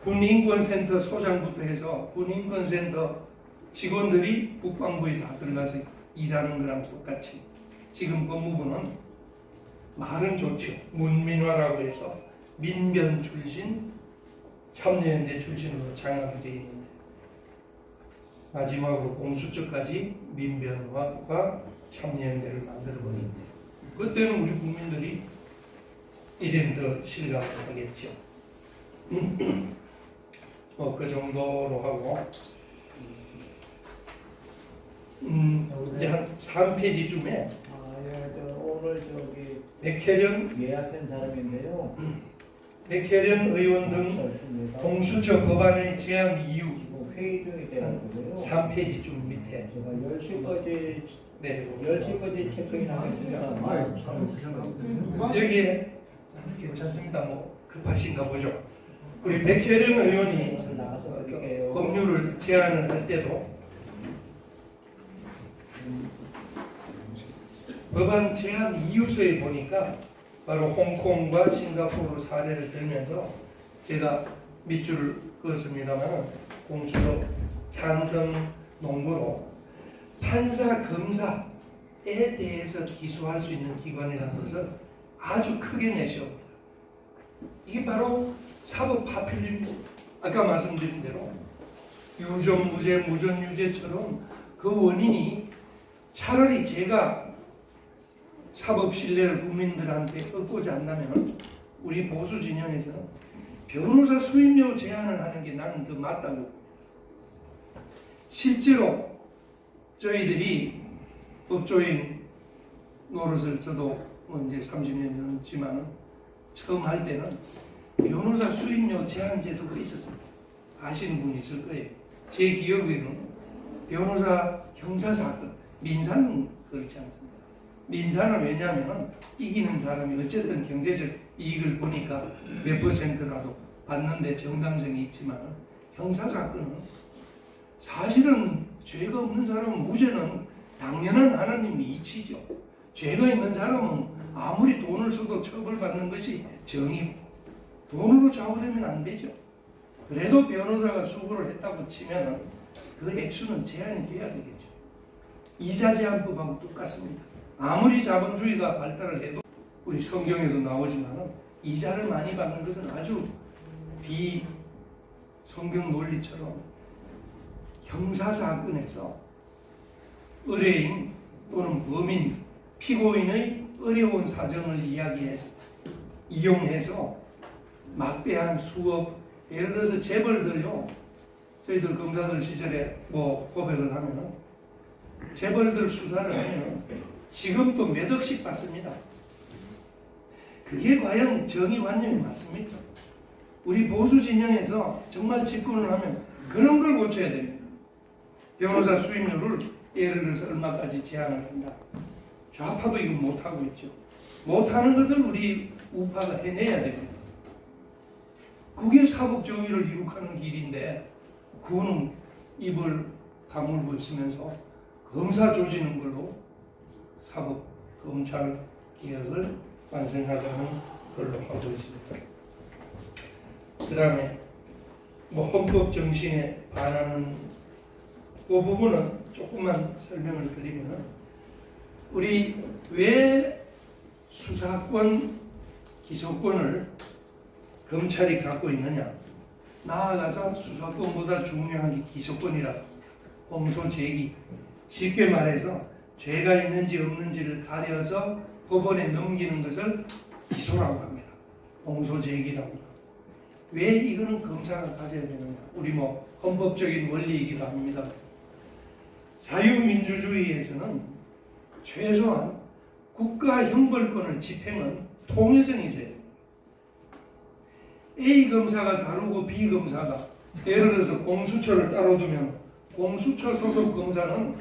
군인권센터 소장부터 해서 군인권센터 직원들이 국방부에 다 들어가서 일하는 거랑 똑같이 지금 법무부는 말은 좋죠. 문민화라고 해서 민변 출신, 참여연대 출신으로 장악이 되어 있는데 마지막으로 공수처까지 민변화과 참여연대를 만들어버리는데 그때는 우리 국민들이 이제는 더 실감을 하겠죠. 그 정도로 하고 이제 한 3페이지쯤에 오늘 저기 백혜련 예약한 사람인데요. 백혜련 의원 등 공수처 법안의 제안 이유 회의 중이 돼가지고요. 3페이지쯤 밑에 제가 10시까지 내리고 10시까지 체크인 하겠습니다. 여기에 괜찮습니다. 뭐 급하신가 보죠. 우리 백혜련 의원이 나가서 드릴게요. 법률을 제안을 할 때도 법안 제안 이유서에 보니까 바로 홍콩과 싱가포르 사례를 들면서 제가 밑줄을 그었습니다만 공수처 찬성 논거로 판사, 검사에 대해서 기소할 수 있는 기관이라는 것을 아주 크게 내세웁니다. 이게 바로 사법 파퓰리즘입니다. 아까 말씀드린 대로 유전무죄, 무전유죄처럼 그 원인이 차라리 제가 사법 신뢰를 국민들한테 얻고자 한다면 우리 보수 진영에서는 변호사 수임료 제한을 하는 게 나는 더 맞다고. 실제로 저희들이 법조인 노릇을 저도 이제 30년 전이지만 처음 할 때는 변호사 수임료 제한 제도가 있었습니다. 아시는 분이 있을 거예요. 제 기억에는 변호사 형사사건, 민사는 그렇지 않습니다. 민사는 왜냐하면 이기는 사람이 어쨌든 경제적 이익을 보니까 몇 %라도 받는데 정당성이 있지만 형사사건은 사실은 죄가 없는 사람은 무죄는 당연한 하나님의 이치죠. 죄가 있는 사람은 아무리 돈을 써도 처벌받는 것이 정의고 돈으로 좌우되면 안 되죠. 그래도 변호사가 수고를 했다고 치면 그 액수는 제한이 돼야 되겠죠. 이자 제한법하고 똑같습니다. 아무리 자본주의가 발달을 해도 우리 성경에도 나오지만 이자를 많이 받는 것은 아주 비성경 논리처럼 형사사건에서 의뢰인 또는 범인, 피고인의 어려운 사정을 이용해서 막대한 수억, 예를 들어서 재벌들요, 저희들 검사들 시절에 뭐 고백을 하면 재벌들 수사를 하면 지금도 몇 억씩 받습니다. 그게 과연 정의관념이 맞습니까? 우리 보수 진영에서 정말 집권을 하면 그런 걸 고쳐야 됩니다. 변호사 수임료를 예를 들어서 얼마까지 제한을 한다. 좌파도 이거 못하고 있죠. 못하는 것을 우리 우파가 해내야 됩니다. 그게 사법 정의를 이룩하는 길인데 그거는 입을 다물고 있으면서 검사 조지는 걸로 사법 검찰 개혁을 완성하자는 걸로 하고 있습니다. 그 다음에 뭐 헌법 정신에 반하는 그 부분은 조금만 설명을 드리면, 우리 왜 수사권, 기소권을 검찰이 갖고 있느냐, 나아가서 수사권보다 중요한 게 기소권이라. 공소 제기, 쉽게 말해서 죄가 있는지 없는지를 가려서 법원에 넘기는 것을 기소라고 합니다. 공소 제기라고 합니다. 왜 이거는 검사가 가져야 되느냐, 우리 뭐 헌법적인 원리이기도 합니다. 자유민주주의에서는 최소한 국가 형벌권을 집행은 통일성이 있어야 됩니다. A 검사가 다르고 B 검사가, 예를 들어서 공수처를 따로 두면 공수처 소속 검사는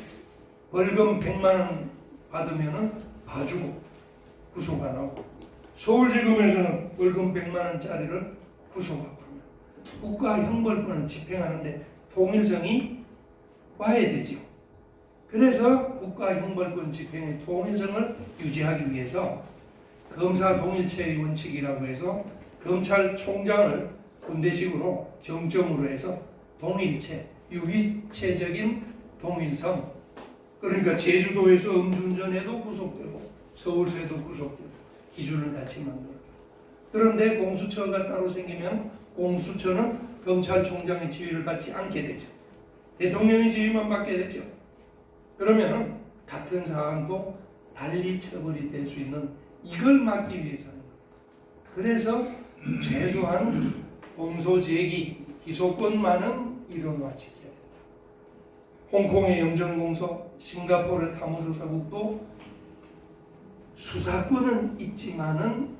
벌금 100만 원 받으면 봐주고 구속 안 하고, 서울지검에서는 벌금 100만 원짜리를 구속하고 합니다. 국가 형벌권을 집행하는데 통일성이 와야 되죠. 그래서 국가 형벌권 집행의 통일성을 유지하기 위해서 검사 동일체의 원칙이라고 해서 검찰총장을 군대식으로 정점으로 해서 동일체, 유기체적인 동일성, 그러니까 제주도에서 음주운전해도 구속되고 서울서에도 구속되고 기준을 같이 만들어서. 그런데 공수처가 따로 생기면 공수처는 검찰총장의 지휘를 받지 않게 되죠. 대통령의 지휘만 받게 되죠. 그러면 같은 사안도 달리 처벌이 될 수 있는, 이걸 막기 위해서는, 그래서 최소한 공소제기, 기소권만은 이뤄놔지게. 홍콩의 영전공소, 싱가포르 탐호조사국도 수사권은 있지만은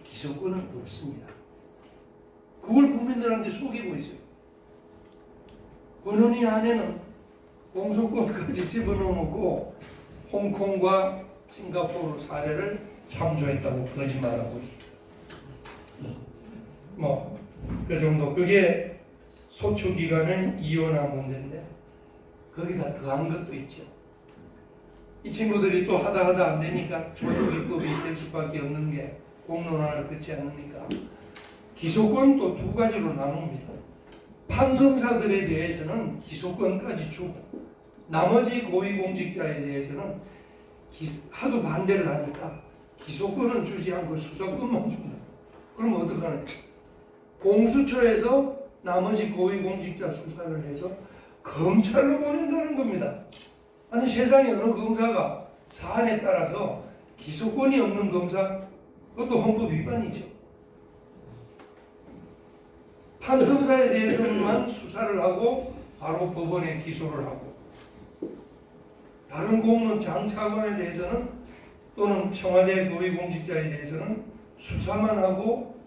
기소권은 없습니다. 그걸 국민들한테 속이고 있어요. 권은희 안에는 공소권까지 집어넣어놓고 홍콩과 싱가포르 사례를 참조했다고 거짓말하고 있습니다. 뭐 그 정도. 그게 소추기간을 이혼한 문제인데 거기다 더한 것도 있죠. 이 친구들이 또 하다 안 되니까 조직입법이 될 수밖에 없는 게 공론화를 끝지 않으니까 기소권 또 두 가지로 나눕니다. 판검사들에 대해서는 기소권까지 주고, 나머지 고위공직자에 대해서는 하도 반대를 하니까 기소권은 주지 않고 수사권만 준다. 그럼 어떡하냐? 공수처에서 나머지 고위공직자 수사를 해서 검찰로 보낸다는 겁니다. 아니, 세상에 어느 검사가 사안에 따라서 기소권이 없는 검사, 그것도 헌법 위반이죠. 판검사에 대해서만 수사를 하고 바로 법원에 기소를 하고, 다른 공무원 장차관에 대해서는 또는 청와대 고위공직자에 대해서는 수사만 하고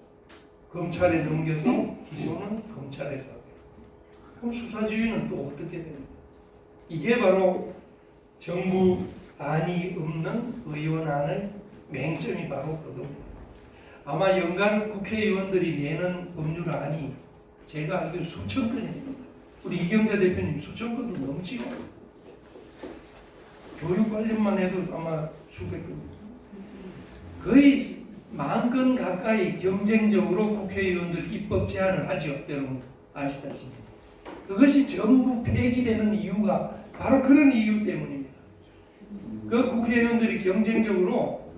검찰에 넘겨서 기소는 검찰에서 하고, 그럼 수사지휘는 또 어떻게 됩니까? 이게 바로 정부 안이 없는 의원안의 맹점이 바로 그겁니다. 아마 연간 국회의원들이 내는 법률안이 제가 알기로 수천 건입니다. 우리 이경자 대표님 수천 건도 넘지요. 교육 관련만 해도 아마 수백 건. 거의 10,000건 가까이 경쟁적으로 국회의원들 입법 제안을 하죠. 여러분 아시다시피. 그것이 전부 폐기되는 이유가 바로 그런 이유 때문입니다. 그 국회의원들이 경쟁적으로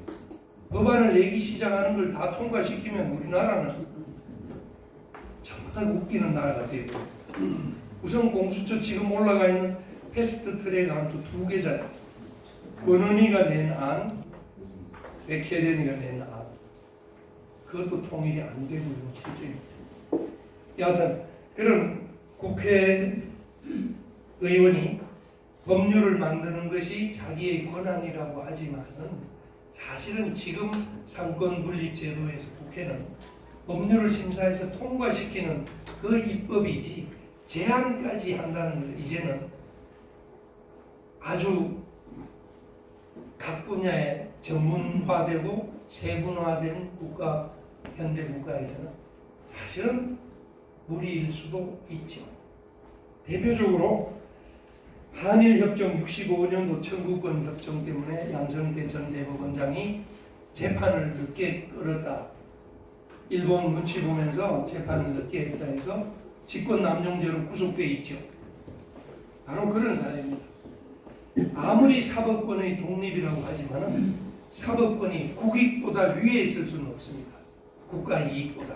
법안을 내기 시작하는 걸 다 통과시키면 우리나라는 정말 웃기는 나라가 돼요. 우선 공수처 지금 올라가 있는 패스트 트랙 안도 두 개잖아요. 권은희가 낸 안, 백혜련이가 낸 안. 그것도 통일이 안 되고 있는 실정입니다. 여하튼 그런 국회의원이 법률을 만드는 것이 자기의 권한이라고 하지만은 사실은 지금 상권분립제도에서 국회는 법률을 심사해서 통과시키는 그 입법이지 제한까지 한다는 것은 이제는 아주 각 분야에 전문화되고 세분화된 국가, 현대 국가에서는 사실은 무리일 수도 있죠. 대표적으로 한일협정 65년도 청구권 협정 때문에 양성태 전 대법원장이 재판을 늦게 끌었다. 일본 눈치 보면서 재판을 늦게 했다 해서 직권 남용죄로 구속돼 있죠. 바로 그런 사례입니다. 아무리 사법권의 독립이라고 하지만은 사법권이 국익보다 위에 있을 수는 없습니다. 국가 이익보다.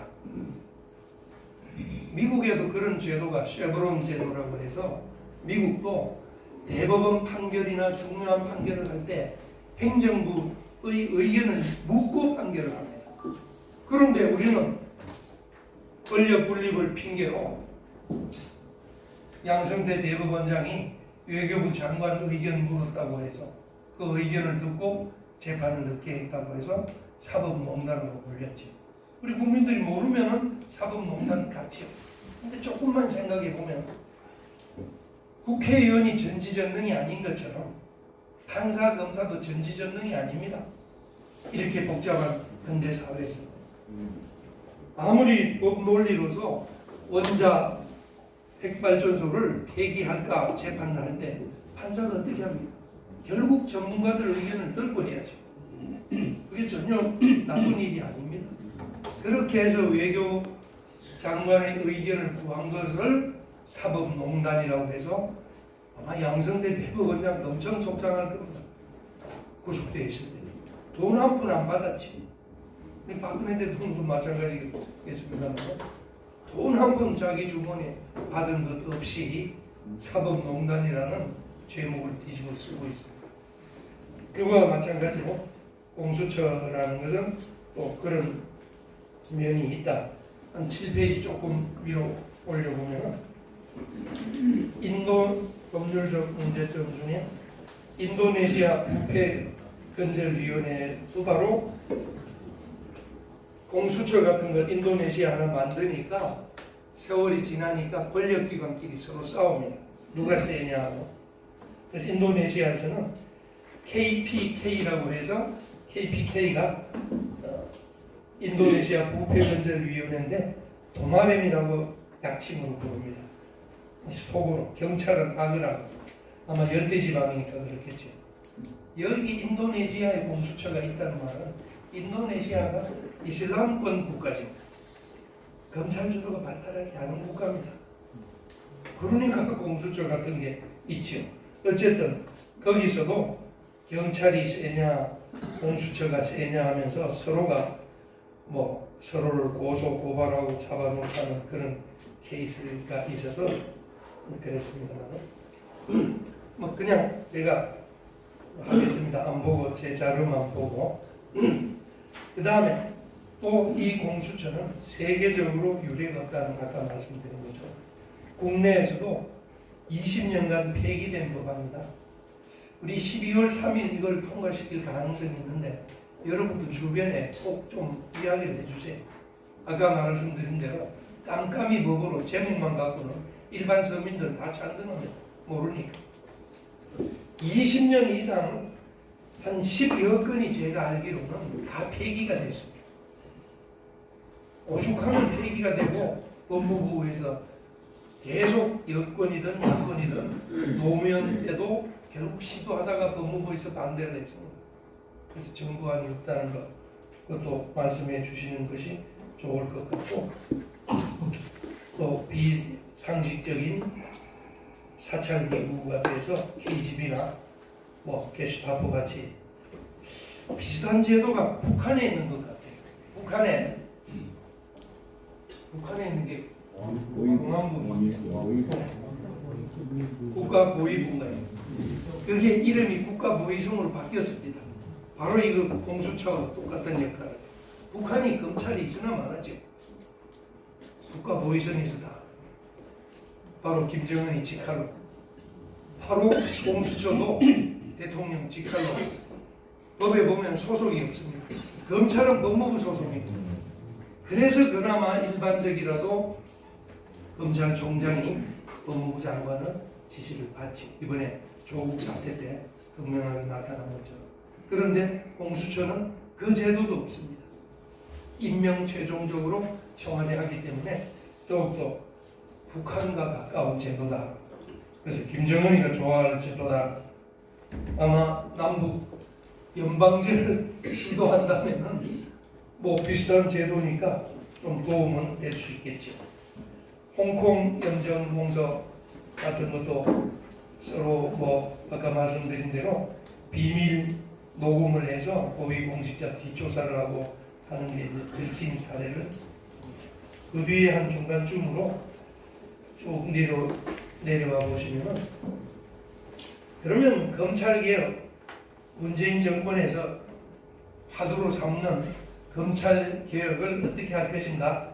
미국에도 그런 제도가 쉐브론 제도라고 해서 미국도 대법원 판결이나 중요한 판결을 할 때 행정부의 의견을 묻고 판결을 합니다. 그런데 우리는 권력 분립을 핑계로 양성태 대법원장이 외교부 장관 의견 물었다고 해서 그 의견을 듣고 재판을 늦게 했다고 해서 사법농단으로 불렸지. 우리 국민들이 모르면은 사법농단 같지요. 근데 조금만 생각해 보면 국회의원이 전지전능이 아닌 것처럼 판사, 검사도 전지전능이 아닙니다. 이렇게 복잡한 현대 사회에서 아무리 법 논리로서 원자 핵발전소를 폐기할까 재판을 할 때 판사가 어떻게 합니까? 결국 전문가들 의견을 듣고 해야죠. 그게 전혀 나쁜 일이 아닙니다. 그렇게 해서 외교 장관의 의견을 구한 것을 사법농단이라고 해서 아마 양성대 대법원장 엄청 속상할 겁니다. 구속돼 있을 때 돈 한 푼 안 받았지. 박근혜 대통령도 마찬가지겠습니다만 돈 한 푼 자기 주머니에 받은 것 없이 사법농단이라는 제목을 뒤집어 쓰고 있습니다. 그와 마찬가지로 공수처라는 것은 또 그런 면이 있다. 한 7페이지 조금 위로 올려보면 인도 법률적 문제점 중에 인도네시아 국회 건설위원회도 바로 공수처 같은 거 인도네시아 하나 만드니까 세월이 지나니까 권력기관끼리 서로 싸웁니다. 누가 세냐 하고. 그래서 인도네시아에서는 KPK라고 해서 KPK가 인도네시아 국회건설위원회인데 도마뱀이라고 약칭으로 부릅니다. 속으로 경찰은 악이라고. 아마 열대지방이니까 그렇겠죠. 여기 인도네시아의 공수처가 있다는 말은 인도네시아가 이슬람권 국가입니다. 검찰 제도가 발달하지 않은 국가입니다. 그러니까 공수처 같은 게 있죠. 어쨌든 거기서도 경찰이 세냐 공수처가 세냐 하면서 서로가 뭐 서로를 고소 고발하고 잡아놓는 그런 케이스가 있어서 그랬습니다. 뭐 그냥 제가 하겠습니다. 안 보고 제 자료만 보고 그 다음에 또 이 공수처는 세계적으로 유례가 없다는 걸 아까 말씀드린 거죠. 국내에서도 20년간 폐기된 법안이다. 우리 12월 3일 이걸 통과시킬 가능성이 있는데 여러분도 주변에 꼭 좀 이야기를 해주세요. 아까 말씀드린 대로 깜깜이 법으로 제목만 갖고는 일반 서민들 다 찬성합니다. 모르니까. 20년 이상 한 10여 건이 제가 알기로는 다 폐기가 됐습니다. 오죽하면 폐기가 되고 법무부에서 계속 여권이든 야권이든 노무현 때도 결국 시도하다가 법무부에서 반대를 했습니다. 그래서 정부안이 없다는 것, 그것도 말씀해 주시는 것이 좋을 것 같고, 또 비상식적인 사찰 기구가 돼서 KGB나 뭐 게슈타포 같이 비슷한 제도가 북한에 있는 것 같아요. 북한에 있는 게 공안부 국가보위부인가요? 그게 이름이 국가보위성으로 바뀌었습니다. 바로 이거 공수처와 똑같은 역할을. 북한이 검찰이 있으나 말하죠. 국가보위성에서 다 바로 김정은이 직할로, 바로 공수처도 대통령 직할로. 법에 보면 소속이 없습니다. 검찰은 법무부 소속입니다. 그래서 그나마 일반적이라도 검찰총장이 법무부 장관의 지시를 받지. 이번에 조국 사태 때 극명하게 나타난 것처럼. 그런데 공수처는 그 제도도 없습니다. 임명 최종적으로 청와대 하기 때문에 더욱더 북한과 가까운 제도다. 그래서 김정은이가 좋아할 제도다. 아마 남북 연방제를 시도한다면은 뭐 비슷한 제도니까 좀 도움은 될 수 있겠죠. 홍콩 염전 공서 같은 것도 서로 뭐 아까 말씀드린 대로 비밀 녹음을 해서 고위공직자 뒷조사를 하고 하는 게 이제 들킨 사례를 그 뒤에 한 중간쯤으로 쭉 내려와 보시면은 그러면 검찰개혁 문재인 정권에서 화두로 삼는 검찰개혁을 어떻게 할 것인가?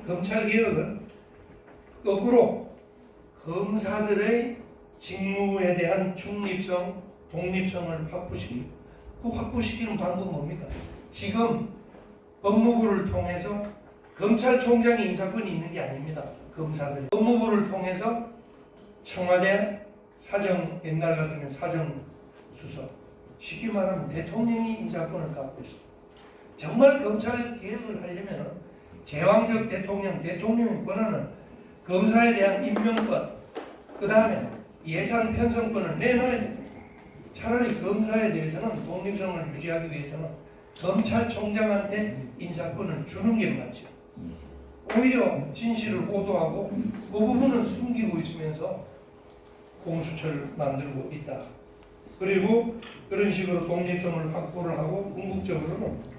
검찰개혁은 거꾸로 검사들의 직무에 대한 중립성, 독립성을 확보시키는 방법은 뭡니까? 지금 법무부를 통해서 검찰총장이 인사권이 있는 게 아닙니다. 검사들 법무부를 통해서 청와대 사정, 옛날 같으면 사정수석, 쉽게 말하면 대통령이 인사권을 갖고 있습니다. 정말 검찰 개혁을 하려면 제왕적 대통령의 권한은 검사에 대한 임명권, 그 다음에 예산 편성권을 내놔야 됩니다. 차라리 검사에 대해서는 독립성을 유지하기 위해서는 검찰총장한테 인사권을 주는 게 맞죠. 오히려 진실을 호도하고 그 부분은 숨기고 있으면서 공수처를 만들고 있다. 그리고 그런 식으로 독립성을 확보를 하고 궁극적으로는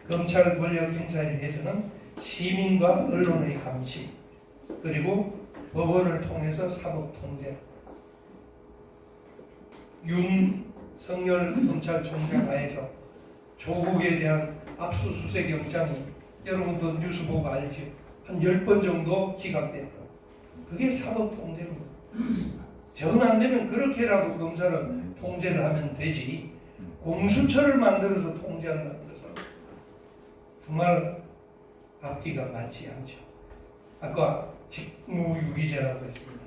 검찰 권력 행사에 대해서는 시민과 언론의 감시, 그리고 법원을 통해서 사법 통제. 윤석열 검찰총장 하에서 조국에 대한 압수수색 영장이 여러분도 뉴스 보고 알죠? 한 10번 정도 기각됐다. 그게 사법 통제입니다. 정 안 되면 그렇게라도 검사를 통제를 하면 되지, 공수처를 만들어서 통제한다는 것은 정말 앞뒤가 맞지 않죠. 아까 직무유기죄라고 했습니다.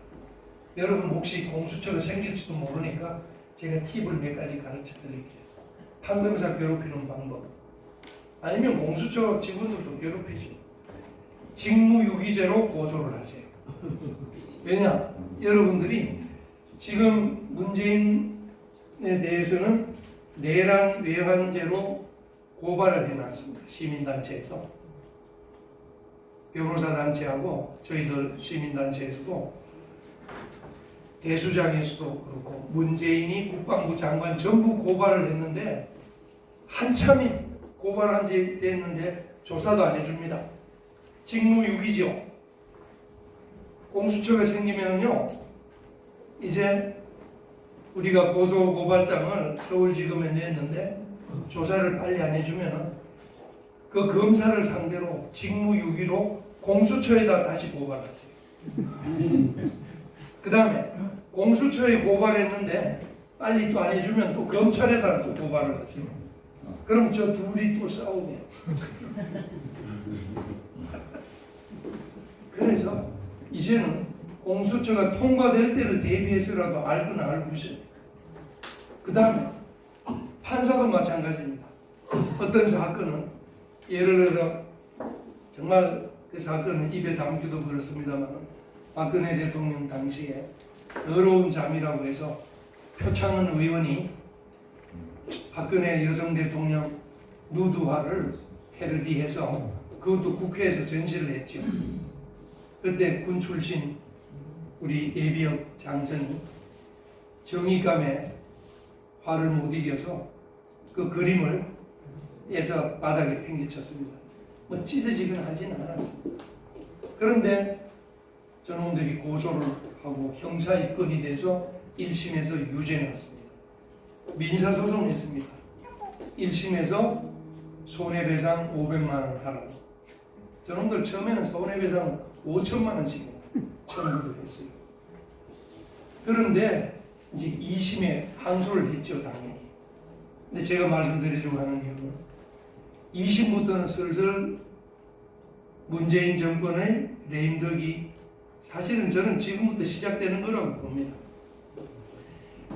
여러분 혹시 공수처가 생길지도 모르니까 제가 팁을 몇 가지 가르쳐 드릴게요. 판검사 괴롭히는 방법, 아니면 공수처 직원들도 괴롭히죠. 직무유기죄로 고소를 하세요. 왜냐? 여러분들이 지금 문재인에 대해서는 내란 외환죄로 고발을 해놨습니다. 시민단체에서. 변호사단체하고 저희들 시민단체에서도, 대수장에서도 그렇고 문재인이 국방부 장관 전부 고발을 했는데 한참이 고발한 지 됐는데 조사도 안 해줍니다. 직무유기죠. 공수처가 생기면요, 이제 우리가 고소고발장을 서울지검에 냈는데 조사를 빨리 안 해주면 그 검사를 상대로 직무유기로 공수처에다 다시 고발하세요. 그 다음에 공수처에 고발했는데 빨리 또 안 해주면 또 검찰에다 또 고발을 하세요. 그럼 저 둘이 또 싸우네요. 그래서 이제는 공수처가 통과될 때를 대비해서라도 알건 알고 있어요. 그 다음에 판사도 마찬가지입니다. 어떤 사건은 예를 들어 정말 그 사건은 입에 담기도 그렇습니다만, 박근혜 대통령 당시에 더러운 잠이라고 해서 표창원 의원이 박근혜 여성 대통령 누드화를 패러디해서 그것도 국회에서 전시를 했죠. 그때 군 출신 우리 예비역 장성이 정의감에 화를 못 이겨서 그 그림을 떼서 바닥에 팽개쳤습니다. 뭐 찢어지긴 하지는 않았습니다. 그런데 저놈들이 고소를 하고 형사 입건이 돼서 1심에서 유죄 났습니다. 민사소송했습니다. 1심에서 손해배상 500만 원 하라고. 저놈들 처음에는 손해배상 5천만 원씩 청구를 했어요. 그런데 이제 2심에 항소를 했죠, 당연히. 근데 제가 말씀드리려고 하는 이유는 2심부터는 슬슬 문재인 정권의 레임덕이, 사실은 저는 지금부터 시작되는 거라고 봅니다.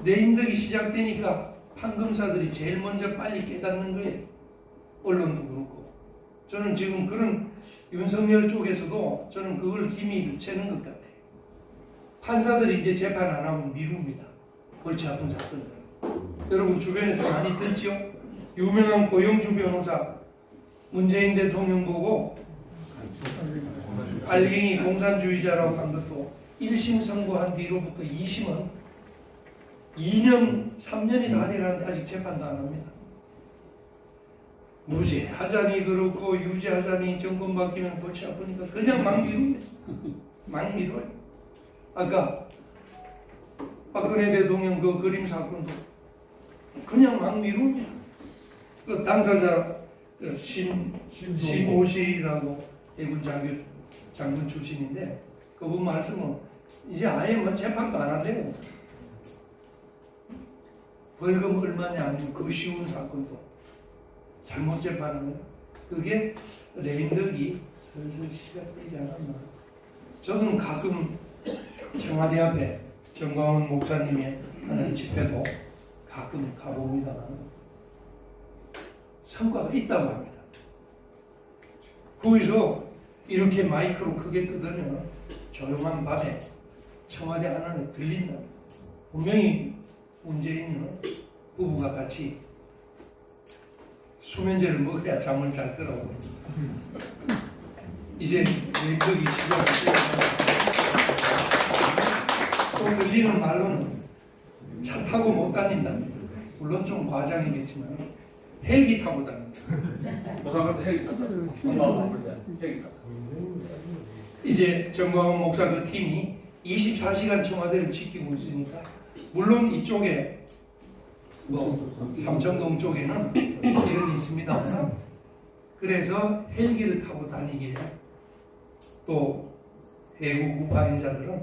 레임덕이 시작되니까 판검사들이 제일 먼저 빨리 깨닫는 거예요. 언론도 그렇고. 저는 지금 그런 윤석열 쪽에서도 저는 그걸 기미를 채는 것 같아요. 판사들이 이제 재판 안 하면 미룹니다. 골치 아픈 사건들. 여러분 주변에서 많이 듣죠? 유명한 고영주 변호사 문재인 대통령 보고 알갱이 공산주의자라고 한 것도 1심 선고한 뒤로부터 2심은 2년, 3년이 다 돼가는데 아직 재판도 안 합니다. 무죄하자니 그렇고 유죄하자니 정권 바뀌면 골치 아프니까 그냥 막 미룹니다. 막 미뤄요. 아까 박근혜 대통령 그 그림 사건도 그냥 막 미룹니다. 그 당사자 그 심호 씨라고 해군 장군 출신인데 그분 말씀은 이제 아예 뭐 재판도 안 한대요. 벌금 얼마냐 아니면 그 쉬운 사건도 잘못 재판하면 그게 레임덕이 슬슬 시작되지 않았나. 저는 가끔 청와대 앞에 정광훈 목사님이 하는 집회도 가끔 가봅니다만 성과가 있다고 합니다. 거기서 이렇게 마이크로 크게 뜯으면 조용한 밤에 청와대 안에 들린다. 분명히 문재인은 부부가 같이 수면제를 먹어야 잠을 잘 더라고. 이제 왼쪽이 또 들리는 말로는 차 타고 못 다닌답니다. 물론 좀 과장이겠지만 헬기 타고 다닙니다. 보상할 때 헬기 탔잖아요. 헬기 탔다. 이제 정광훈 목사 그 팀이 24시간 청와대를 지키고 있으니까 물론 이쪽에 삼청동 쪽에는 길은 있습니다. 그래서 헬기를 타고 다니기에 또 외국 우파인자들은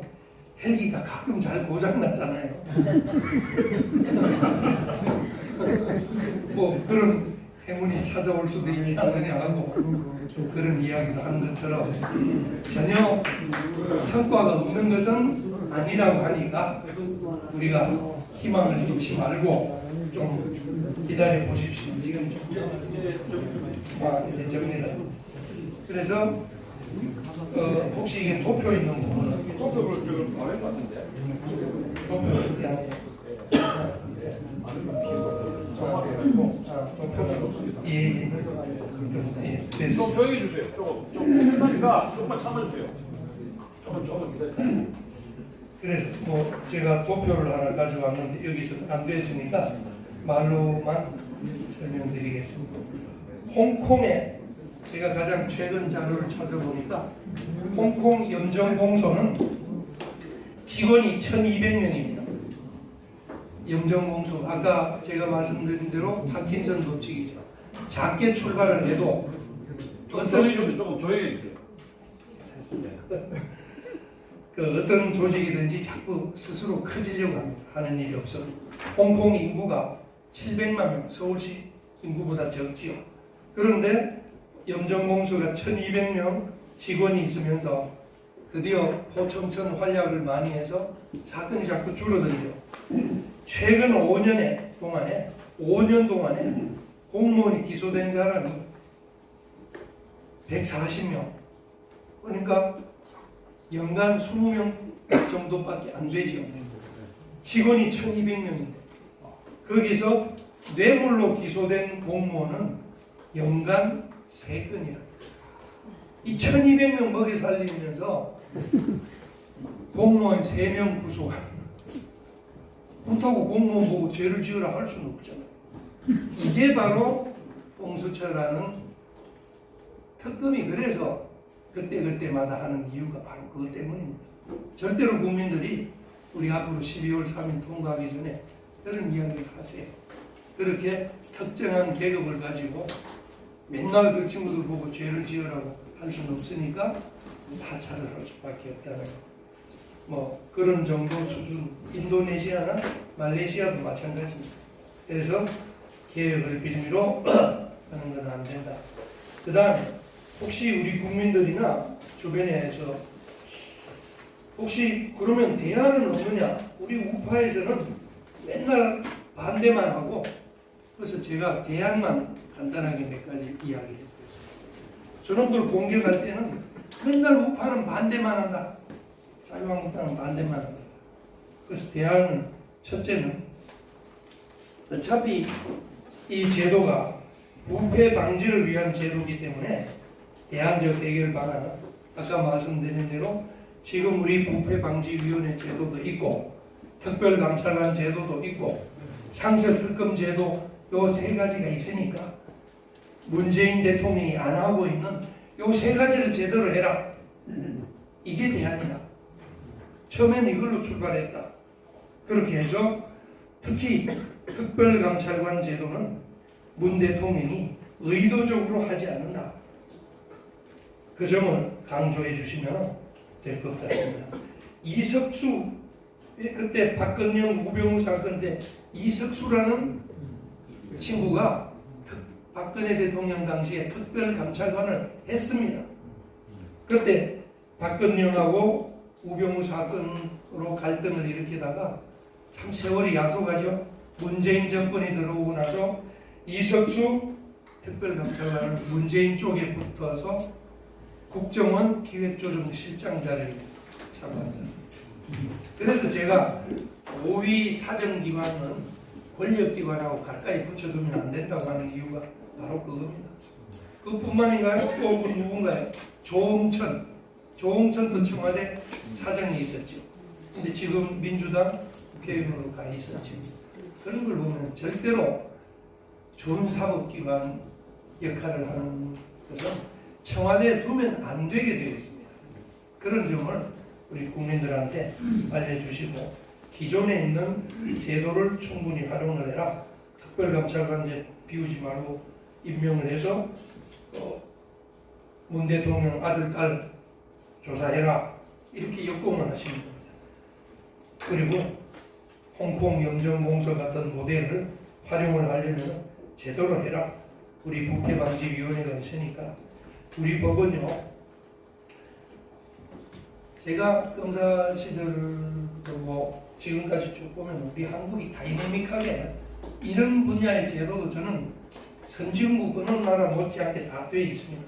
헬기가 가끔 잘 고장나잖아요. 뭐 그런 행운이 찾아올 수도 있지 않느냐 하고 그런 이야기도 하는 것처럼 전혀 성과가 없는 것은 아니라고 하니까 우리가 희망을 잃지 말고 좀 기다려 보십시오. 지금 이제 정리를. 그래서 혹시 이게 도표 있는 부분은 토표를 지금 안 할 것 같은데. 도표를 그냥 예. 좀 조용히 해주세요. 조금 끝나니까 조금만 참아주세요. 조금 기다려. 그래서 뭐 제가 도표를 하나 가져왔는데 여기서 안 됐으니까 말로만 설명드리겠습니다. 홍콩에 제가 가장 최근 자료를 찾아보니까 홍콩 염정공소는 직원이 1200명입니다. 염정공소 아까 제가 말씀드린 대로 파킨슨 법칙이죠. 작게 출발을 해도 조금 조용히 해주세요. 조금 조용히 해주세요. 그 어떤 조직이든지 자꾸 스스로 커지려고 하는 일이 없어. 홍콩 인구가 700만 명, 서울시 인구보다 적지요. 그런데 염정공소가 1200명 직원이 있으면서 드디어 포청천 활약을 많이 해서 사건이 자꾸 줄어들죠. 최근 5년 동안에 공무원이 기소된 사람이 140명. 그러니까 연간 20명 정도밖에 안 되죠. 직원이 1200명인데 거기서 뇌물로 기소된 공무원은 연간 3건이라. 이 1200명 먹여 살리면서 공무원 3명 구속합니다. 그렇다고 공무원 보고 죄를 지으라 할 수는 없잖아요. 이게 바로 공수처라는 특검이 그래서 그때마다 하는 이유가 바로 그것 때문입니다. 절대로 국민들이 우리 앞으로 12월 3일 통과하기 전에 그런 이야기를 하세요. 그렇게 특정한 계급을 가지고 맨날 그 친구들 보고 죄를 지으라고 할 수는 없으니까 사찰을 할 수밖에 없다는 뭐 그런 정도 수준. 인도네시아나 말레이시아도 마찬가지입니다. 그래서 개혁을 빌미로 하는 건 안 된다. 그 다음에 혹시 우리 국민들이나 주변에서 혹시 그러면 대안은 없느냐? 우리 우파에서는 맨날 반대만 하고 그래서 제가 대안만 간단하게 몇 가지 이야기해 드렸습니다. 저놈들 공격할 때는 맨날 우파는 반대만 한다. 자유한국당은 반대만 한다. 그래서 대안은 첫째는 어차피 이 제도가 부패 방지를 위한 제도이기 때문에 대안적 해결 방안은 아까 말씀드린 대로 지금 우리 부패방지위원회 제도도 있고 특별감찰관 제도도 있고 상설특검 제도 요 세 가지가 있으니까 문재인 대통령이 안 하고 있는 요 세 가지를 제대로 해라. 이게 대안이다. 처음엔 이걸로 출발했다. 그렇게 해서 특히 특별감찰관 제도는 문 대통령이 의도적으로 하지 않는다. 그 점을 강조해 주시면 될 것 같습니다. 이석수 그때 박근영 우병우 사건 때 이석수라는 친구가 박근혜 대통령 당시에 특별감찰관을 했습니다. 그때 박근영하고 우병우 사건으로 갈등을 일으키다가 참 세월이 야속하죠. 문재인 정권이 들어오고 나서 이석수 특별감찰관은 문재인 쪽에 붙어서 국정원 기획조정실장 자리를 참가했습니다. 그래서 제가 5위 사정기관은 권력기관하고 가까이 붙여두면 안 된다고 하는 이유가 바로 그겁니다. 그뿐만인가요? 또 누군가요? 조홍천도 청와대 사장이 있었죠. 근데 지금 민주당 국회의원으로 가 있었죠. 그런 걸 보면 절대로 좋은 사법기관 역할을 하는 것은 청와대에 두면 안 되게 되어 있습니다. 그런 점을 우리 국민들한테 알려주시고 기존에 있는 제도를 충분히 활용을 해라. 특별감찰관제 비우지 말고 임명을 해서 문 대통령 아들, 딸 조사해라. 이렇게 역공을 하시는 겁니다. 그리고 홍콩 영정공서 같은 모델을 활용을 하려면 제대로 해라. 우리 부패방지위원회가 있으니까 우리 법은요. 제가 검사 시절도 뭐 지금까지 쭉 보면 우리 한국이 다이내믹하게 이런 분야의 제도도 저는 선진국 어느 나라 못지않게 다 되어 있습니다.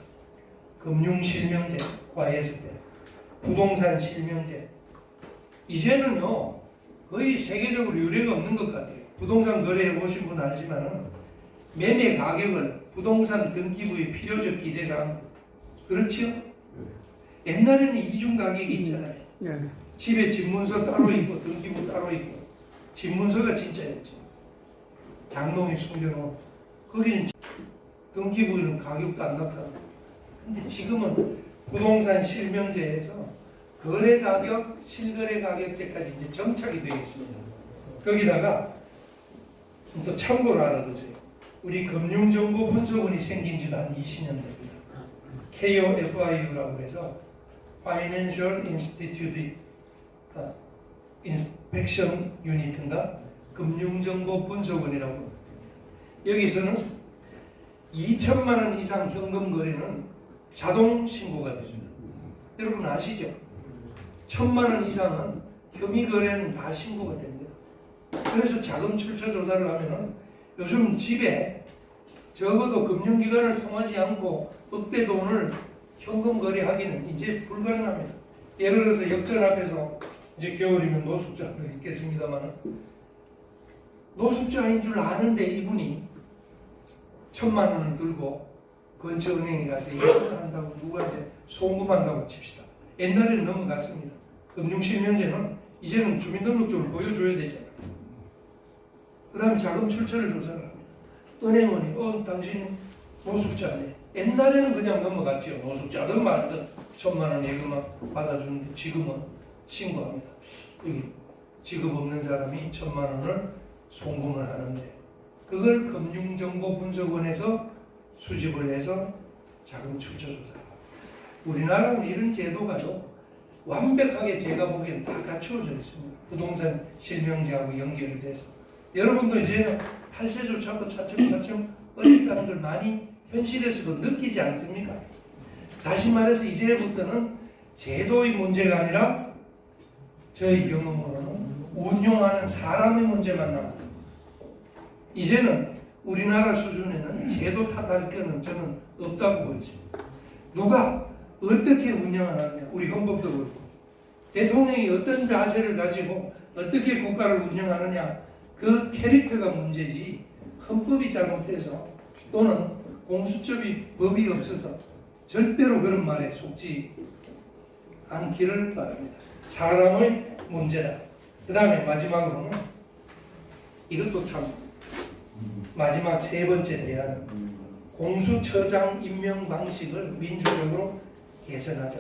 금융실명제와 했을 때 부동산 실명제 이제는요 거의 세계적으로 유례가 없는 것 같아요. 부동산 거래해 보신 분 알지만은 매매 가격을 부동산 등기부의 필요적 기재사항 그렇지요? 옛날에는 이중 가격이 있잖아요. 집에 집문서 따로 있고 등기부 따로 있고 집문서가 진짜였죠. 장롱에 숨겨놓은 거기는 등기부에는 가격도 안 나타나고 근데 지금은 부동산 실명제에서 거래 가격, 실거래 가격제까지 이제 정착이 되어 있습니다. 거기다가 또 참고로 알아두세요. 우리 금융정보분석원이 생긴 지도 한 20년 됩니다. KOFIU라고 해서 Financial Institute Inspection Unit인가 금융정보분석원이라고 합니다. 여기서는 2천만 원 이상 현금 거래는 자동 신고가 됩니다. 여러분 아시죠? 1,000만 원 이상은 혐의 거래는 다 신고가 됩니다. 그래서 자금 출처 조사를 하면은 요즘 집에 적어도 금융기관을 통하지 않고 억대 돈을 현금 거래하기는 이제 불가능합니다. 예를 들어서 역전 앞에서 이제 겨울이면 노숙자를 있겠습니다만 노숙자인 줄 아는데 이분이 1,000만 원을 들고 근처 은행에 가서 예금을 한다고 누구한테 송금한다고 칩시다. 옛날에는 넘어갔습니다. 금융실명제는 이제는 주민등록증을 보여줘야 되잖아요. 그 다음에 자금 출처를 조사를 합니다. 은행원이 당신 노숙자네. 옛날에는 그냥 넘어갔죠. 노숙자든 말든 1,000만 원 예금만 받아주는데 지금은 신고합니다. 여기 직업 없는 사람이 1,000만 원을 송금을 하는데 그걸 금융정보분석원에서 수집을 해서 자금 출처 조사합니다. 우리나라는 이런 제도가요 완벽하게 제가 보기엔 다 갖추어져 있습니다. 부동산 실명제하고 연결이 돼서 여러분도 이제는 탈세조차도 차츰차츰 어렵다는 걸 많이 현실에서도 느끼지 않습니까? 다시 말해서 이제부터는 제도의 문제가 아니라 저희 경험으로는 운용하는 사람의 문제만 남았습니다. 이제는 우리나라 수준에는 제도 탓할 거는 저는 없다고 보이죠. 누가 어떻게 운영하느냐 우리 헌법도 그렇고 대통령이 어떤 자세를 가지고 어떻게 국가를 운영하느냐 그 캐릭터가 문제지 헌법이 잘못돼서 또는 공수처비 법이 없어서 절대로 그런 말에 속지 않기를 바랍니다. 사람의 문제다. 그 다음에 마지막으로는 이것도 참 마지막 세 번째 대안은 공수처장 임명 방식을 민주적으로 개선하자.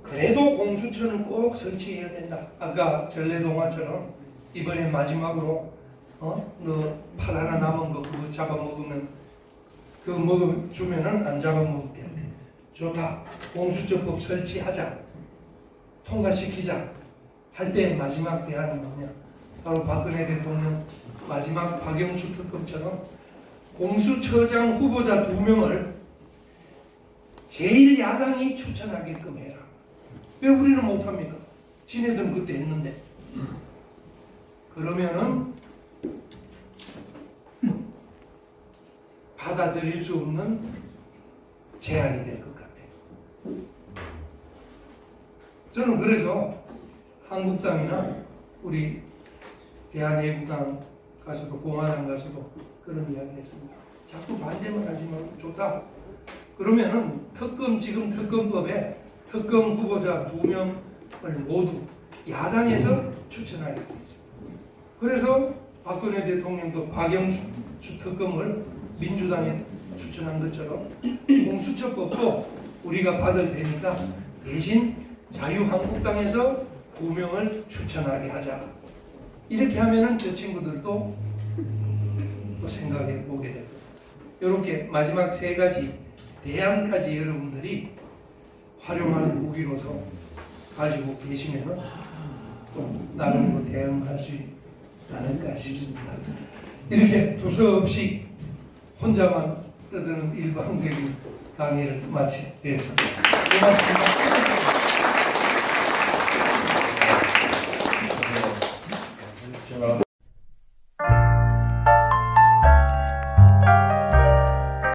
그래도 공수처는 꼭 설치해야 된다. 아까 전래동화처럼 이번에 마지막으로 너 팔 하나 남은 거 그거 잡아먹으면 그거 먹어주면은 안 잡아먹겠대. 좋다. 공수처법 설치하자. 통과시키자. 할 때 마지막 대안은 뭐냐? 바로 박근혜 대통령 마지막 박영수 특검처럼 공수처장 후보자 2명을 제1야당이 추천하게끔 해라. 왜 우리는 못합니까? 지네들은 그때 했는데. 그러면은 받아들일 수 없는 제안이 될 것 같아요. 저는 그래서 한국당이나 우리 대한애국당 가서도 공화당 가서도 그런 이야기 했습니다. 자꾸 반대만 하지 말고 좋다. 그러면은 지금 특검법에 특검 후보자 2명을 모두 야당에서 추천하게 되어 있습니다. 그래서 박근혜 대통령도 박영수 특검을 민주당에 추천한 것처럼 공수처법도 우리가 받을 테니까 대신 자유한국당에서 2명을 추천하게 하자. 이렇게 하면은 저 친구들도 또 생각해 보게 됩니다. 이렇게 마지막 세 가지 대안까지 여러분들이 활용하는 무기로서 가지고 계시면은 또 나름으로 대응할 수 있지 않을까 싶습니다. 이렇게 두서없이 혼자만 떠드는 일방적인 강의를 마치겠습니다. 고맙습니다.